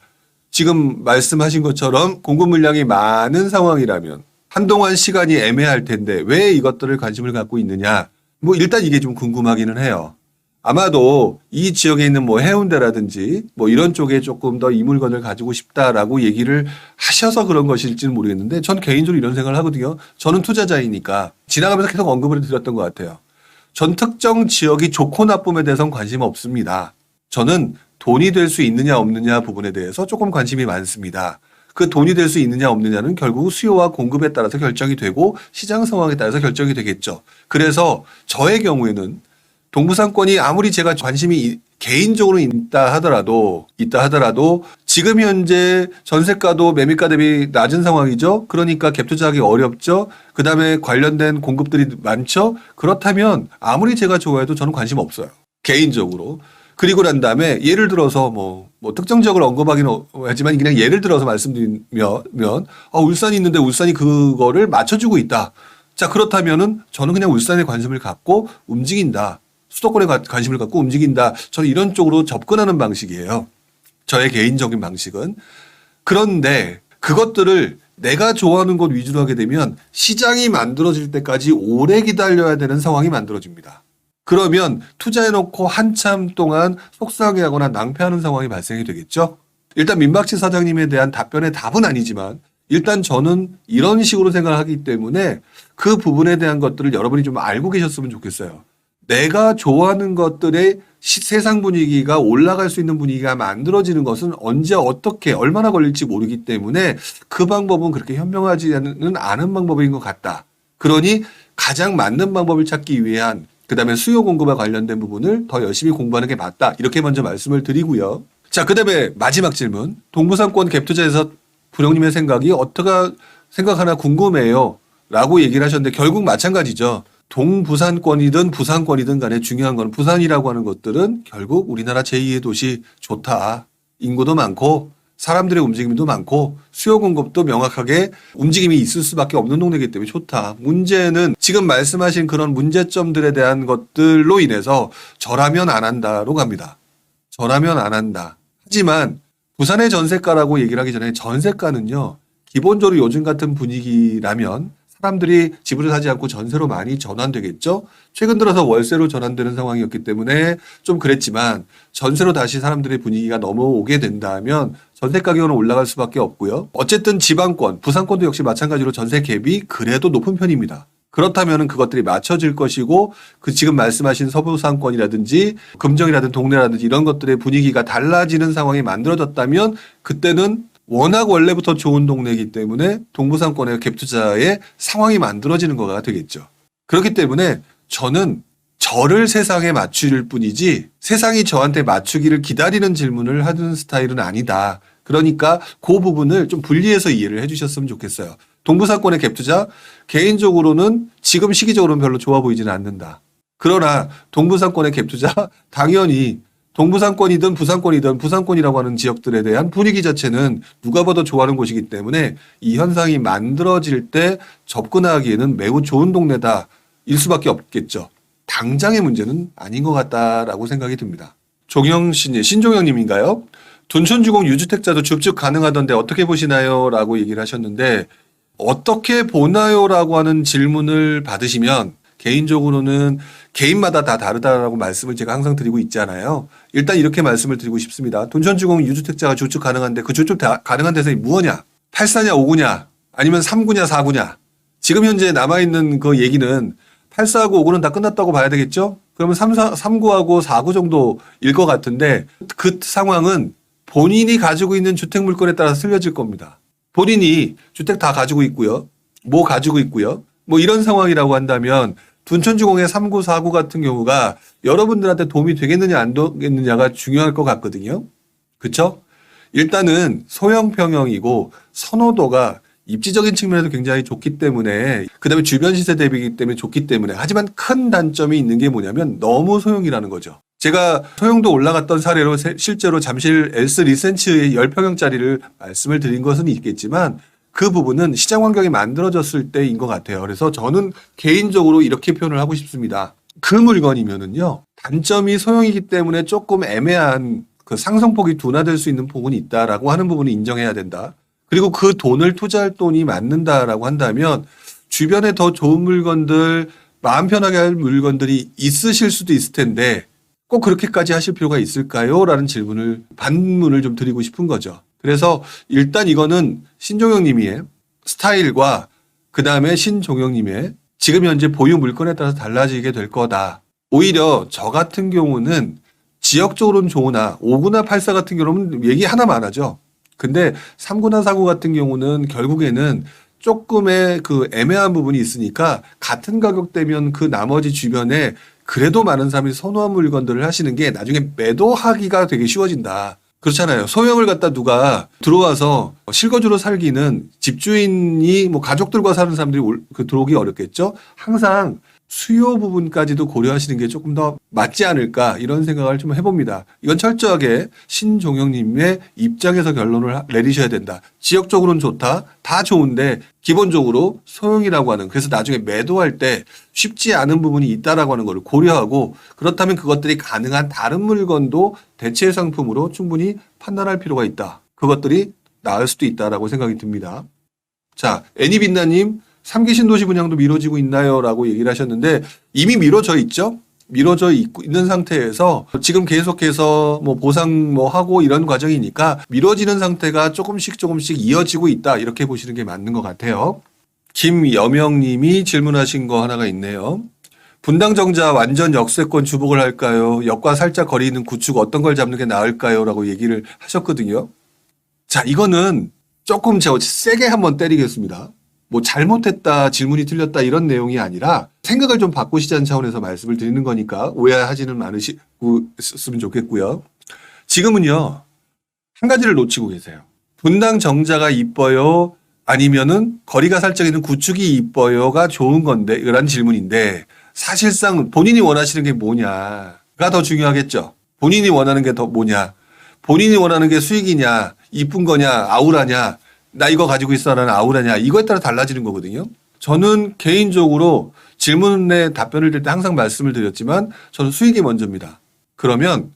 지금 말씀하신 것처럼 공급 물량이 많은 상황이라면 한동안 시간이 애매할 텐데 왜 이것들을 관심을 갖고 있느냐. 뭐 일단 이게 좀 궁금하기는 해요. 아마도 이 지역에 있는 뭐 해운대라든지 뭐 이런 쪽에 조금 더 이 물건을 가지고 싶다라고 얘기를 하셔서 그런 것일지는 모르겠는데 전 개인적으로 이런 생각을 하거든요. 저는 투자자이니까 지나가면서 계속 언급을 드렸던 것 같아요. 전 특정 지역이 좋고 나쁨에 대해서는 관심 없습니다. 저는 돈이 될 수 있느냐 없느냐 부분에 대해서 조금 관심이 많습니다. 그 돈이 될 수 있느냐 없느냐는 결국 수요와 공급에 따라서 결정이 되고 시장 상황에 따라서 결정이 되겠죠. 그래서 저의 경우에는 동부상권이 아무리 제가 관심이 개인적으로 있다 하더라도 지금 현재 전세가도 매매가 대비 낮은 상황이죠. 그러니까 갭 투자하기 어렵죠. 그다음에 관련된 공급들이 많죠. 그렇다면 아무리 제가 좋아해도 저는 관심 없어요. 개인적으로. 그리고 난 다음에 예를 들어서 뭐 특정 지역을 언급하기는 하지만 그냥 예를 들어서 말씀드리면 울산이 있는데 울산이 그거를 맞춰주고 있다. 자, 그렇다면은 저는 그냥 울산에 관심을 갖고 움직인다. 수도권에 관심을 갖고 움직인다. 저는 이런 쪽으로 접근하는 방식이에요. 저의 개인적인 방식은. 그런데 그것들을 내가 좋아하는 것 위주로 하게 되면 시장이 만들어질 때까지 오래 기다려야 되는 상황이 만들어집니다. 그러면 투자해놓고 한참 동안 속상해하거나 낭패하는 상황이 발생이 되겠죠. 일단 민박치 사장님에 대한 답변의 답은 아니지만 일단 저는 이런 식으로 생각을 하기 때문에 그 부분에 대한 것들을 여러분이 좀 알고 계셨으면 좋겠어요. 내가 좋아하는 것들의 세상 분위기가 올라갈 수 있는 분위기가 만들어지는 것은 언제 어떻게 얼마나 걸릴지 모르기 때문에 그 방법은 그렇게 현명하지는 않은 방법인 것 같다. 그러니 가장 맞는 방법을 찾기 위한 그다음에 수요 공급과 관련된 부분을 더 열심히 공부하는 게 맞다. 이렇게 먼저 말씀을 드리고요. 자, 그다음에 마지막 질문. 동부상권 갭 투자에서 부령님의 생각이 어떻게 생각하나 궁금해요. 라고 얘기를 하셨는데 결국 마찬가지죠. 동부산권이든 부산권이든 간에 중요한 건 부산이라고 하는 것들은 결국 우리나라 제2의 도시 좋다. 인구도 많고 사람들의 움직임도 많고 수요 공급도 명확하게 움직임이 있을 수밖에 없는 동네이기 때문에 좋다. 문제는 지금 말씀하신 그런 문제점들에 대한 것들로 인해서 저라면 안 한다로 갑니다. 저라면 안 한다. 하지만 부산의 전세가라고 얘기를 하기 전에 전세가는요. 기본적으로 요즘 같은 분위기라면 사람들이 집을 사지 않고 전세로 많이 전환되겠죠. 최근 들어서 월세로 전환되는 상황이었기 때문에 좀 그랬지만 전세로 다시 사람들의 분위기가 넘어오게 된다면 전세 가격은 올라갈 수밖에 없고요. 어쨌든 지방권, 부산권도 역시 마찬가지로 전세 갭이 그래도 높은 편입니다. 그렇다면 그것들이 맞춰질 것이고 그 지금 말씀하신 서부상권이라든지 금정이라든지 동래라든지 이런 것들의 분위기가 달라지는 상황이 만들어졌다면 그때는 워낙 원래부터 좋은 동네이기 때문에 동부상권의 갭 투자의 상황이 만들어지는 거가 되겠죠. 그렇기 때문에 저는 저를 세상에 맞출 뿐이지 세상이 저한테 맞추기를 기다리는 질문을 하는 스타일은 아니다. 그러니까 그 부분을 좀 분리해서 이해를 해주셨으면 좋겠어요. 동부상권의 갭 투자 개인적으로는 지금 시기적으로는 별로 좋아 보이지는 않는다. 그러나 동부상권의 갭 투자 당연히 동부상권이든 부산권이든 부산권이라고 하는 지역들에 대한 분위기 자체는 누가 봐도 좋아하는 곳이기 때문에 이 현상이 만들어질 때 접근하기에는 매우 좋은 동네다 일 수밖에 없겠죠. 당장의 문제는 아닌 것 같다라고 생각이 듭니다. 종영씨님, 신종영님인가요? 둔촌주공 유주택자도 줍줍 가능하던데 어떻게 보시나요? 라고 얘기를 하셨는데 어떻게 보나요? 라고 하는 질문을 받으시면 개인적으로는 개인마다 다 다르다라고 말씀을 제가 항상 드리고 있잖아요. 일단 이렇게 말씀을 드리고 싶습니다. 둔촌주공 유주택자가 주축 가능한데 그 주축 가능한 대상이 무엇이냐? 8사냐 5구냐? 아니면 3구냐 4구냐? 지금 현재 남아있는 그 얘기는 8, 4하고 5구는 다 끝났다고 봐야 되겠죠? 그러면 3구하고 4구 정도일 것 같은데 그 상황은 본인이 가지고 있는 주택 물건에 따라서 틀려질 겁니다. 본인이 주택 다 가지고 있고요. 뭐 가지고 있고요. 뭐 이런 상황이라고 한다면 둔천주공의 3구, 4구 같은 경우가 여러분들한테 도움이 되겠느냐 안 되겠느냐가 중요할 것 같거든요. 그렇죠? 일단은 소형 평형이고 선호도가 입지적인 측면에서 굉장히 좋기 때문에 그다음에 주변 시세 대비이기 때문에 좋기 때문에 하지만 큰 단점이 있는 게 뭐냐면 너무 소형이라는 거죠. 제가 소형도 올라갔던 사례로 실제로 잠실 S 리센츠의 10평형짜리를 말씀을 드린 것은 있겠지만 그 부분은 시장 환경이 만들어졌을 때인 것 같아요. 그래서 저는 개인적으로 이렇게 표현을 하고 싶습니다. 그 물건이면은요, 단점이 소형이기 때문에 조금 애매한 그 상승폭이 둔화될 수 있는 부분이 있다라고 하는 부분을 인정해야 된다. 그리고 그 돈을 투자할 돈이 맞는다라고 한다면 주변에 더 좋은 물건들, 마음 편하게 할 물건들이 있으실 수도 있을 텐데 꼭 그렇게까지 하실 필요가 있을까요? 라는 반문을 좀 드리고 싶은 거죠. 그래서 일단 이거는 신종영 님의 스타일과 그 다음에 신종영 님의 지금 현재 보유 물건에 따라서 달라지게 될 거다. 오히려 저 같은 경우는 지역적으로는 좋으나 5구나 8사 같은 경우는 얘기 하나만 하죠. 근데 3구나 4구 같은 경우는 결국에는 조금의 그 애매한 부분이 있으니까 같은 가격대면 그 나머지 주변에 그래도 많은 사람이 선호한 물건들을 하시는 게 나중에 매도하기가 되게 쉬워진다. 그렇잖아요. 소형을 갖다 누가 들어와서 실거주로 살기는 집주인이 뭐 가족들과 사는 사람들이 들어오기 어렵겠죠. 항상 수요 부분까지도 고려하시는 게 조금 더 맞지 않을까 이런 생각을 좀 해봅니다. 이건 철저하게 신종영님의 입장에서 결론을 내리셔야 된다. 지역적으로는 좋다. 다 좋은데 기본적으로 소형이라고 하는 그래서 나중에 매도할 때 쉽지 않은 부분이 있다라고 하는 걸 고려하고 그렇다면 그것들이 가능한 다른 물건도 대체 상품으로 충분히 판단할 필요가 있다. 그것들이 나을 수도 있다라고 생각이 듭니다. 자, 애니빛나님 3기 신도시 분양도 미뤄지고 있나요? 라고 얘기를 하셨는데 이미 미뤄져 있죠? 미뤄져 있는 상태에서 지금 계속해서 뭐 보상 뭐 하고 이런 과정이니까 미뤄지는 상태가 조금씩 이어지고 있다. 이렇게 보시는 게 맞는 것 같아요. 김여명 님이 질문하신 거 하나가 있네요. 분당 정자 완전 역세권 주복을 할까요? 역과 살짝 거리 있는 구축 어떤 걸 잡는 게 나을까요? 라고 얘기를 하셨거든요. 자, 이거는 조금 제가 세게 한번 때리겠습니다. 뭐 잘못했다, 질문이 틀렸다 이런 내용이 아니라 생각을 좀 바꾸시자는 차원에서 말씀을 드리는 거니까 오해하지는 않으셨으면 좋겠고요. 지금은요, 한 가지를 놓치고 계세요. 분당 정자가 이뻐요? 아니면은 거리가 살짝 있는 구축이 이뻐요가 좋은 건데, 이런 질문인데 사실상 본인이 원하시는 게 뭐냐가 더 중요하겠죠. 본인이 원하는 게 더 뭐냐. 본인이 원하는 게 수익이냐, 이쁜 거냐, 아우라냐, 나 이거 가지고 있어라는 아우라냐 이거에 따라 달라지는 거거든요. 저는 개인적으로 질문에 답변을 드릴 때 항상 말씀을 드렸지만 저는 수익이 먼저입니다. 그러면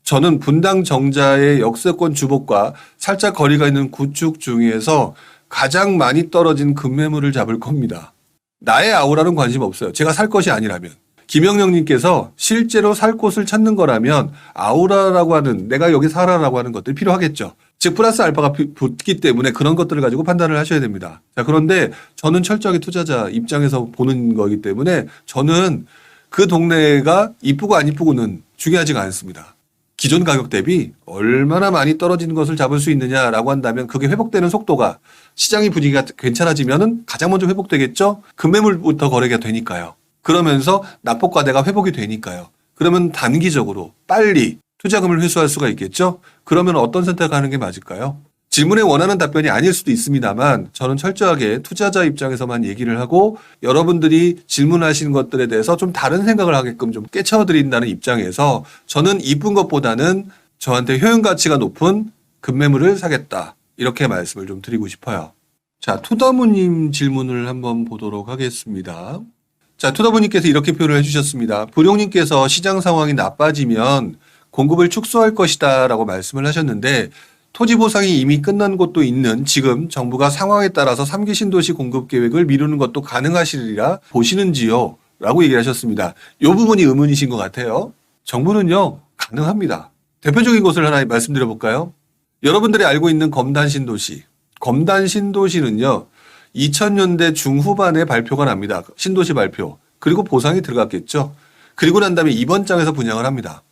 저는 분당 정자의 역세권 주복과 살짝 거리가 있는 구축 중에서 가장 많이 떨어진 급매물을 잡을 겁니다. 나의 아우라는 관심 없어요. 제가 살 것이 아니라면. 김영령님께서 실제로 살 곳을 찾는 거라면 아우라라고 하는 내가 여기 살아라고 하는 것들이 필요하겠죠. 즉 플러스 알파가 붙기 때문에 그런 것들을 가지고 판단을 하셔야 됩니다. 자, 그런데 저는 철저하게 투자자 입장에서 보는 거기 때문에 저는 그 동네가 이쁘고 안 이쁘고는 중요하지가 않습니다. 기존 가격 대비 얼마나 많이 떨어지는 것을 잡을 수 있느냐라고 한다면 그게 회복되는 속도가 시장의 분위기가 괜찮아지면은 가장 먼저 회복되겠죠. 급매물부터 거래가 되니까요. 그러면서 납폭과대가 회복이 되니까요. 그러면 단기적으로 빨리 투자금을 회수할 수가 있겠죠? 그러면 어떤 선택을 하는 게 맞을까요? 질문에 원하는 답변이 아닐 수도 있습니다만 저는 철저하게 투자자 입장에서만 얘기를 하고 여러분들이 질문하시는 것들에 대해서 좀 다른 생각을 하게끔 좀 깨쳐드린다는 입장에서 저는 이쁜 것보다는 저한테 효용 가치가 높은 급매물을 사겠다. 이렇게 말씀을 좀 드리고 싶어요. 자, 투더무님 질문을 한번 보도록 하겠습니다. 자, 투더무님께서 이렇게 표현을 해주셨습니다. 부룡님께서 시장 상황이 나빠지면 공급을 축소할 것이다 라고 말씀을 하셨는데 토지 보상이 이미 끝난 곳도 있는 지금 정부가 상황에 따라서 3기 신도시 공급 계획을 미루는 것도 가능하시리라 보시는지요? 라고 얘기를 하셨습니다. 이 부분이 의문이신 것 같아요. 정부는요, 가능합니다. 대표적인 것을 하나 말씀드려 볼까요? 여러분들이 알고 있는 검단 신도시. 검단 신도시는요, 2000년대 중후반에 발표가 납니다. 신도시 발표. 그리고 보상이 들어갔겠죠. 그리고 난 다음에 이번 장에서 분양을 합니다.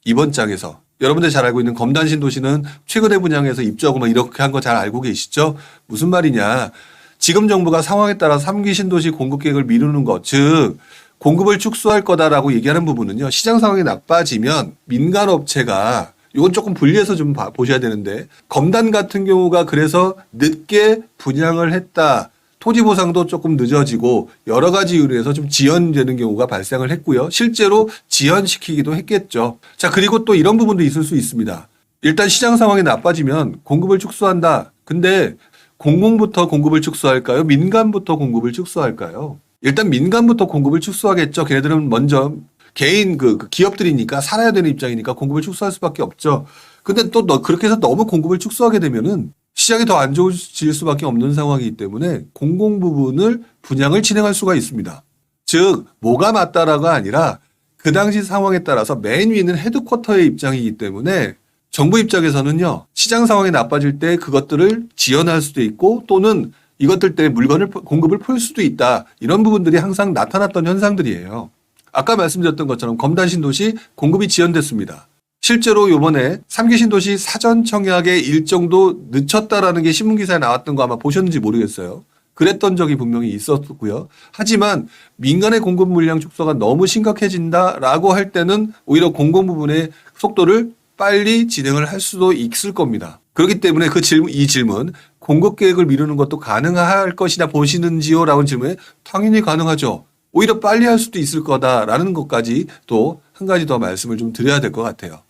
이번 장에서. 여러분들 잘 알고 있는 검단 신도시는 최근에 분양해서 입주하고 막 이렇게 한 거 잘 알고 계시죠? 무슨 말이냐. 지금 정부가 상황에 따라 3기 신도시 공급 계획을 미루는 것, 즉 공급을 축소할 거다라고 얘기하는 부분은요. 시장 상황이 나빠지면 민간 업체가 이건 조금 분리해서 좀 보셔야 되는데 검단 같은 경우가 그래서 늦게 분양을 했다. 토지 보상도 조금 늦어지고 여러 가지 이유로 해서 좀 지연되는 경우가 발생을 했고요. 실제로 지연시키기도 했겠죠. 자, 그리고 또 이런 부분도 있을 수 있습니다. 일단 시장 상황이 나빠지면 공급을 축소한다. 근데 공공부터 공급을 축소할까요? 민간부터 공급을 축소할까요? 일단 민간부터 공급을 축소하겠죠. 걔네들은 먼저 개인 기업들이니까 살아야 되는 입장이니까 공급을 축소할 수밖에 없죠. 근데 또 그렇게 해서 너무 공급을 축소하게 되면은 시장이 더 안 좋아질 수밖에 없는 상황이기 때문에 공공 부분을 분양을 진행할 수가 있습니다. 즉 뭐가 맞다라가 아니라 그 당시 상황에 따라서 맨 위는 헤드쿼터의 입장이기 때문에 정부 입장에서는요. 시장 상황이 나빠질 때 그것들을 지연할 수도 있고 또는 이것들 때 공급을 풀 수도 있다. 이런 부분들이 항상 나타났던 현상들이에요. 아까 말씀드렸던 것처럼 검단 신도시 공급이 지연됐습니다. 실제로 이번에 3기 신도시 사전 청약의 일정도 늦췄다라는 게 신문기사에 나왔던 거 아마 보셨는지 모르겠어요. 그랬던 적이 분명히 있었고요. 하지만 민간의 공급 물량 축소가 너무 심각해진다라고 할 때는 오히려 공공 부분의 속도를 빨리 진행을 할 수도 있을 겁니다. 그렇기 때문에 이 질문, 공급 계획을 미루는 것도 가능할 것이냐 보시는지요? 라는 질문에 당연히 가능하죠. 오히려 빨리 할 수도 있을 거다라는 것까지 또 한 가지 더 말씀을 좀 드려야 될 것 같아요.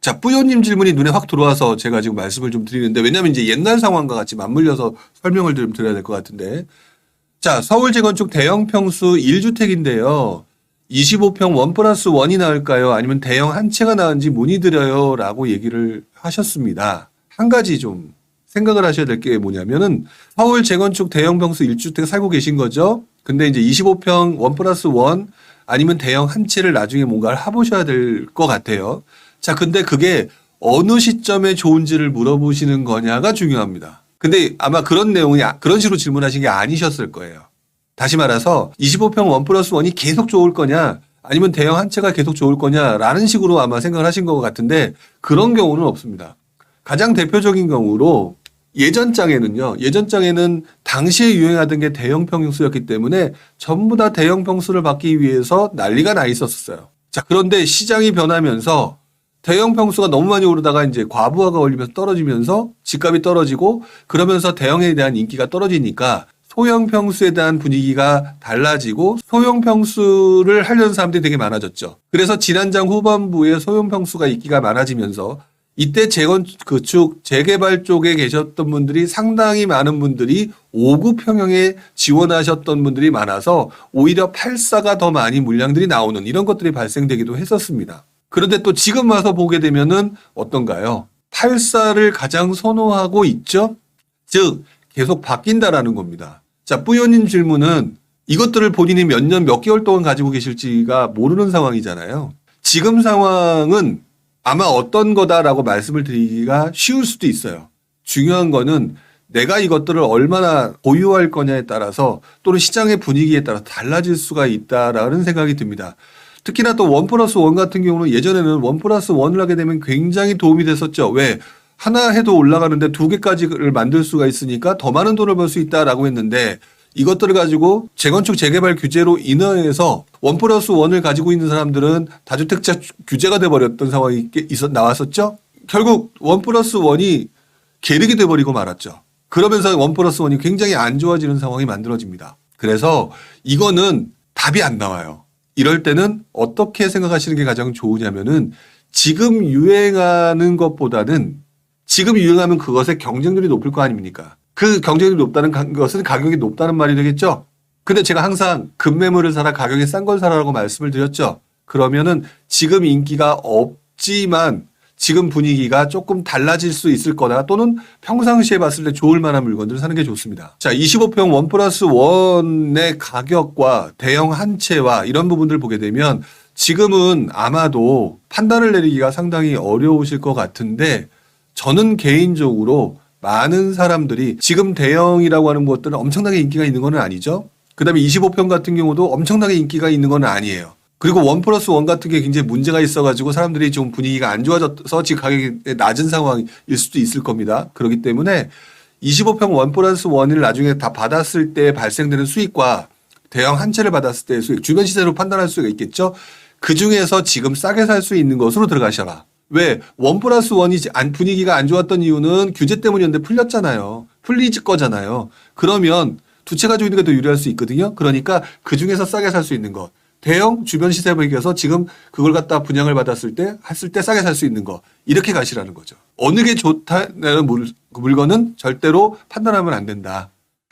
자, 뿌요님 질문이 눈에 확 들어와서 제가 지금 말씀을 좀 드리는데 왜냐하면 이제 옛날 상황과 같이 맞물려서 설명을 좀 드려야 될 것 같은데 자, 서울 재건축 대형 평수 1주택인데요. 25평 1+1이 나을까요? 아니면 대형 한 채가 나은지 문의드려요 라고 얘기를 하셨습니다. 한 가지 좀 생각을 하셔야 될 게 뭐냐면은 서울 재건축 대형 평수 1주택 살고 계신 거죠. 근데 이제 25평 1+1 아니면 대형 한 채를 나중에 뭔가를 해보셔야 될 것 같아요. 자, 근데 그게 어느 시점에 좋은지를 물어보시는 거냐가 중요합니다. 근데 아마 그런 내용이 그런 식으로 질문하신 게 아니셨을 거예요. 다시 말해서 25평 1+1이 계속 좋을 거냐 아니면 대형 한 채가 계속 좋을 거냐라는 식으로 아마 생각을 하신 것 같은데 그런 경우는 없습니다. 가장 대표적인 경우로 예전 장에는 당시에 유행하던 게 대형 평수였기 때문에 전부 다 대형 평수를 받기 위해서 난리가 나 있었어요. 자, 그런데 시장이 변하면서 대형 평수가 너무 많이 오르다가 이제 과부하가 걸리면서 떨어지면서 집값이 떨어지고 그러면서 대형에 대한 인기가 떨어지니까 소형 평수에 대한 분위기가 달라지고 소형 평수를 하려는 사람들이 되게 많아졌죠. 그래서 지난장 후반부에 소형 평수가 인기가 많아지면서 이때 재개발 쪽에 계셨던 분들이 상당히 많은 분들이 5구 평형에 지원하셨던 분들이 많아서 오히려 8사가 더 많이 물량들이 나오는 이런 것들이 발생되기도 했었습니다. 그런데 또 지금 와서 보게 되면은 어떤가요? 8사를 가장 선호하고 있죠? 즉, 계속 바뀐다라는 겁니다. 자, 뿌요님 질문은 이것들을 본인이 몇 년, 몇 개월 동안 가지고 계실지가 모르는 상황이잖아요. 지금 상황은 아마 어떤 거다라고 말씀을 드리기가 쉬울 수도 있어요. 중요한 거는 내가 이것들을 얼마나 보유할 거냐에 따라서 또는 시장의 분위기에 따라 달라질 수가 있다라는 생각이 듭니다. 특히나 또 1+1 같은 경우는 예전에는 1+1을 하게 되면 굉장히 도움이 됐었죠. 왜? 하나 해도 올라가는데 2개까지를 만들 수가 있으니까 더 많은 돈을 벌 수 있다라고 했는데 이것들을 가지고 재건축 재개발 규제로 인하여서 1+1을 가지고 있는 사람들은 다주택자 규제가 돼버렸던 상황이 나왔었죠. 결국 1+1이 계륵이 돼버리고 말았죠. 그러면서 1+1이 굉장히 안 좋아지는 상황이 만들어집니다. 그래서 이거는 답이 안 나와요. 이럴 때는 어떻게 생각하시는 게 가장 좋으냐면은 지금 유행하는 것보다는 지금 유행하면 그것의 경쟁률이 높을 거 아닙니까? 그 경쟁률이 높다는 것은 가격이 높다는 말이 되겠죠? 근데 제가 항상 급매물을 사라 가격이 싼 걸 사라라고 말씀을 드렸죠? 그러면은 지금 인기가 없지만 지금 분위기가 조금 달라질 수 있을 거다 또는 평상시에 봤을 때 좋을 만한 물건들을 사는 게 좋습니다. 자, 25평 1+1의 가격과 대형 한 채와 이런 부분들을 보게 되면 지금은 아마도 판단을 내리기가 상당히 어려우실 것 같은데 저는 개인적으로 많은 사람들이 지금 대형이라고 하는 것들은 엄청나게 인기가 있는 건 아니죠. 그 다음에 25평 같은 경우도 엄청나게 인기가 있는 건 아니에요. 그리고 1+1 같은 게 굉장히 문제가 있어가지고 사람들이 좀 분위기가 안 좋아져서 지금 가격이 낮은 상황일 수도 있을 겁니다. 그렇기 때문에 25평 1+1을 나중에 다 받았을 때 발생되는 수익과 대형 한 채를 받았을 때의 수익, 주변 시세로 판단할 수가 있겠죠. 그 중에서 지금 싸게 살 수 있는 것으로 들어가셔라. 왜? 1+1이 분위기가 안 좋았던 이유는 규제 때문이었는데 풀렸잖아요. 풀릴 거잖아요. 그러면 두 채 가지고 있는 게 더 유리할 수 있거든요. 그러니까 그 중에서 싸게 살 수 있는 것. 대형 주변 시세에 비해서 지금 그걸 갖다 분양을 받았을 때 했을 때 싸게 살 수 있는 거. 이렇게 가시라는 거죠. 어느 게 좋다는 물건은 절대로 판단하면 안 된다.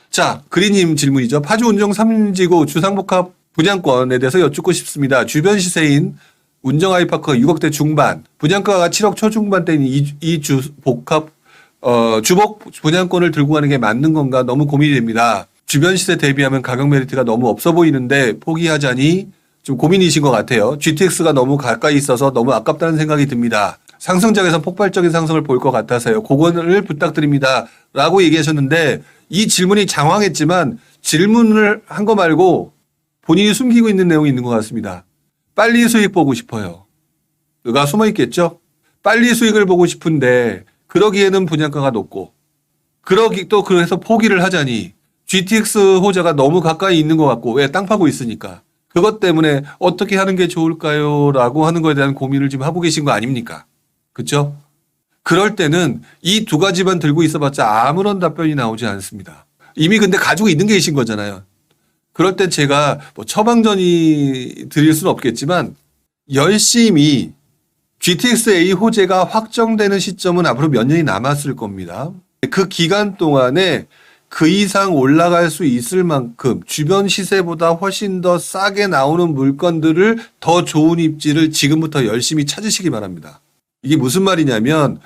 자, 그리님 질문이죠. 파주 운정 3지구 주상복합 분양권에 대해서 여쭙고 싶습니다. 주변 시세인 운정 아이파크가 6억대 중반, 분양가가 7억 초중반대인 이 주복합 주복 분양권을 들고 가는 게 맞는 건가 너무 고민이 됩니다. 주변 시세 대비하면 가격 메리트가 너무 없어 보이는데 포기하자니 좀 고민이신 것 같아요. GTX가 너무 가까이 있어서 너무 아깝다는 생각이 듭니다. 상승장에서 폭발적인 상승을 볼 것 같아서요. 그거를 부탁드립니다. 라고 얘기하셨는데 이 질문이 장황했지만 질문을 한 거 말고 본인이 숨기고 있는 내용이 있는 것 같습니다. 빨리 수익 보고 싶어요. 누가 숨어 있겠죠? 빨리 수익을 보고 싶은데 그러기에는 분양가가 높고 또 그래서 포기를 하자니 GTX 호재가 너무 가까이 있는 것 같고 왜 땅 파고 있으니까 그것 때문에 어떻게 하는 게 좋을까요? 라고 하는 거에 대한 고민을 지금 하고 계신 거 아닙니까? 그렇죠? 그럴 때는 이 두 가지만 들고 있어봤자 아무런 답변이 나오지 않습니다. 이미 근데 가지고 있는 게 계신 거잖아요. 그럴 땐 제가 뭐 처방전이 드릴 수는 없겠지만 열심히 GTX-A 호재가 확정되는 시점은 앞으로 몇 년이 남았을 겁니다. 그 기간 동안에 그 이상 올라갈 수 있을 만큼 주변 시세보다 훨씬 더 싸게 나오는 물건들을 더 좋은 입지를 지금부터 열심히 찾으시기 바랍니다. 이게 무슨 말이냐면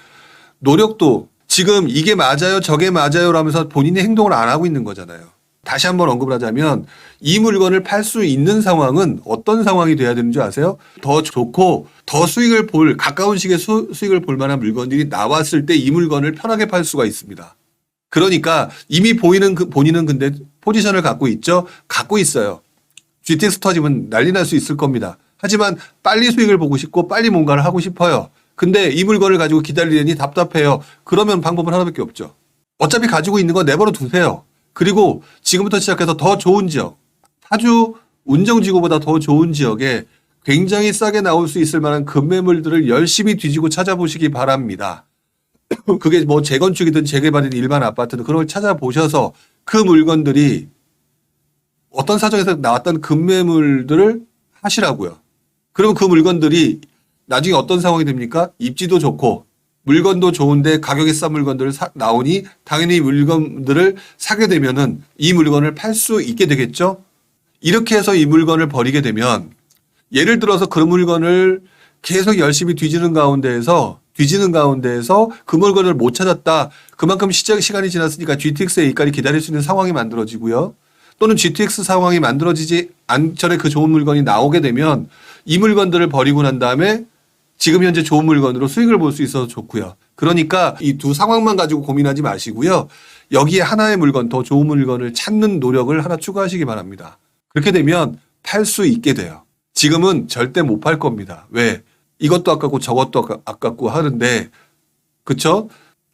노력도 지금 이게 맞아요 저게 맞아요 라면서 본인의 행동을 안 하고 있는 거잖아요. 다시 한번 언급을 하자면 이 물건을 팔 수 있는 상황은 어떤 상황이 돼야 되는 줄 아세요? 더 좋고 더 수익을 가까운 시기에 수익을 볼 만한 물건들이 나왔을 때 이 물건을 편하게 팔 수가 있습니다. 그러니까 이미 본인은 근데 포지션을 갖고 있죠? 갖고 있어요. GTX 터지면 난리 날 수 있을 겁니다. 하지만 빨리 수익을 보고 싶고 빨리 뭔가를 하고 싶어요. 근데 이 물건을 가지고 기다리려니 답답해요. 그러면 방법은 하나밖에 없죠. 어차피 가지고 있는 거 내버려 두세요. 그리고 지금부터 시작해서 더 좋은 지역, 파주 운정지구보다 더 좋은 지역에 굉장히 싸게 나올 수 있을 만한 급매물들을 열심히 뒤지고 찾아보시기 바랍니다. 그게 뭐 재건축이든 재개발이든 일반 아파트든 그런 걸 찾아보셔서 그 물건들이 어떤 사정에서 나왔던 급매물들을 하시라고요. 그러면 그 물건들이 나중에 어떤 상황이 됩니까? 입지도 좋고 물건도 좋은데 가격이 싼 물건들을 나오니 당연히 물건들을 사게 되면은 이 물건을 팔 수 있게 되겠죠? 이렇게 해서 이 물건을 버리게 되면 예를 들어서 그 물건을 계속 열심히 뒤지는 가운데에서 그 물건을 못 찾았다. 그만큼 시간이 지났으니까 GTX-A까지 기다릴 수 있는 상황이 만들어지고요. 또는 GTX 상황이 만들어지지 않전에 그 좋은 물건이 나오게 되면 이 물건들을 버리고 난 다음에 지금 현재 좋은 물건으로 수익을 볼 수 있어서 좋고요. 그러니까 이 두 상황만 가지고 고민하지 마시고요. 여기에 하나의 물건, 더 좋은 물건을 찾는 노력을 하나 추가하시기 바랍니다. 그렇게 되면 팔 수 있게 돼요. 지금은 절대 못 팔 겁니다. 왜? 이것도 아깝고 저것도 아깝고 하는데 그쵸?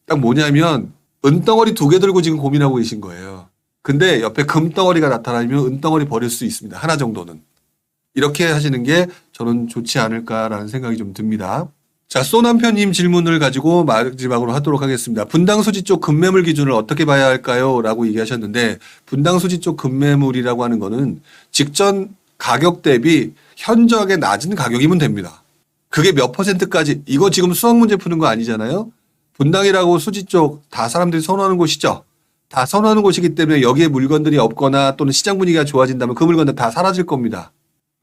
딱 뭐냐면 은덩어리 2개 들고 지금 고민하고 계신 거예요. 근데 옆에 금덩어리가 나타나면 은덩어리 버릴 수 있습니다. 하나 정도는. 이렇게 하시는 게 저는 좋지 않을까라는 생각이 좀 듭니다. 자, 쏘남편님 질문을 가지고 마지막으로 하도록 하겠습니다. 분당 수지 쪽 급매물 기준을 어떻게 봐야 할까요? 라고 얘기하셨는데 분당 수지 쪽 급매물이라고 하는 거는 직전 가격 대비 현저하게 낮은 가격이면 됩니다. 그게 몇 %까지 이거 지금 수학 문제 푸는 거 아니잖아요. 분당이라고 수지 쪽 다 사람들이 선호하는 곳이죠. 다 선호하는 곳이기 때문에 여기에 물건들이 없거나 또는 시장 분위기가 좋아진다면 그 물건들 다 사라질 겁니다.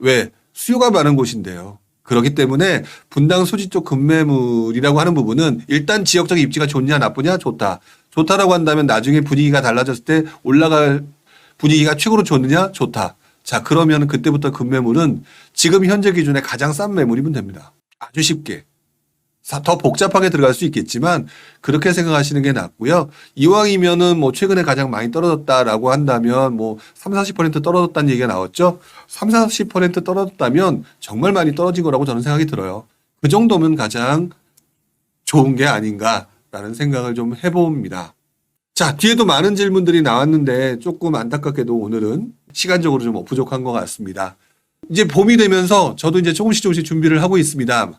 왜? 수요가 많은 곳인데요. 그렇기 때문에 분당 수지 쪽 급매물이라고 하는 부분은 일단 지역적 입지가 좋냐 나쁘냐 좋다. 좋다라고 한다면 나중에 분위기가 달라졌을 때 올라갈 분위기가 최고로 좋느냐 좋다. 자, 그러면 그때부터 급매물은 지금 현재 기준에 가장 싼 매물이면 됩니다. 아주 쉽게. 더 복잡하게 들어갈 수 있겠지만 그렇게 생각하시는 게 낫고요. 이왕이면은 뭐 최근에 가장 많이 떨어졌다라고 한다면 뭐 3, 40% 떨어졌다는 얘기가 나왔죠. 3, 40% 떨어졌다면 정말 많이 떨어진 거라고 저는 생각이 들어요. 그 정도면 가장 좋은 게 아닌가라는 생각을 좀 해봅니다. 자, 뒤에도 많은 질문들이 나왔는데 조금 안타깝게도 오늘은 시간적으로 좀 부족한 것 같습니다. 이제 봄이 되면서 저도 이제 조금씩 준비를 하고 있습니다.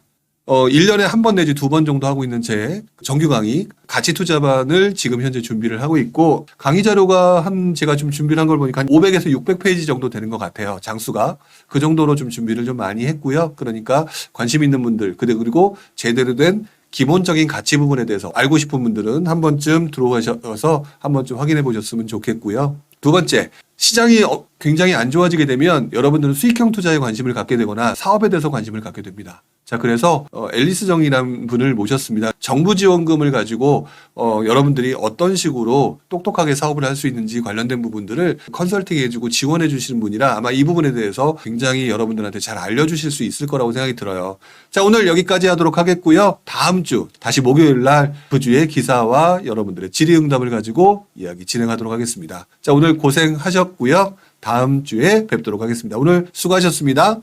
1년에 한 번 내지 2번 정도 하고 있는 제 정규 강의 가치 투자반을 지금 현재 준비를 하고 있고, 강의 자료가 제가 좀 준비를 한 걸 보니까 한 500에서 600페이지 정도 되는 것 같아요. 장수가. 그 정도로 좀 준비를 좀 많이 했고요. 그러니까 관심 있는 분들, 그리고 제대로 된 기본적인 가치 부분에 대해서 알고 싶은 분들은 한 번쯤 들어가셔서 한 번쯤 확인해 보셨으면 좋겠고요. 두 번째, 시장이 굉장히 안 좋아지게 되면 여러분들은 수익형 투자에 관심을 갖게 되거나 사업에 대해서 관심을 갖게 됩니다. 자, 그래서 앨리스 정이라는 분을 모셨습니다. 정부 지원금을 가지고 여러분들이 어떤 식으로 똑똑하게 사업을 할 수 있는지 관련된 부분들을 컨설팅해주고 지원해주시는 분이라 아마 이 부분에 대해서 굉장히 여러분들한테 잘 알려주실 수 있을 거라고 생각이 들어요. 자, 오늘 여기까지 하도록 하겠고요. 다음 주 다시 목요일 날 그 주의 기사와 여러분들의 질의응답을 가지고 이야기 진행하도록 하겠습니다. 자, 오늘 고생하셨고요. 다음 주에 뵙도록 하겠습니다. 오늘 수고하셨습니다.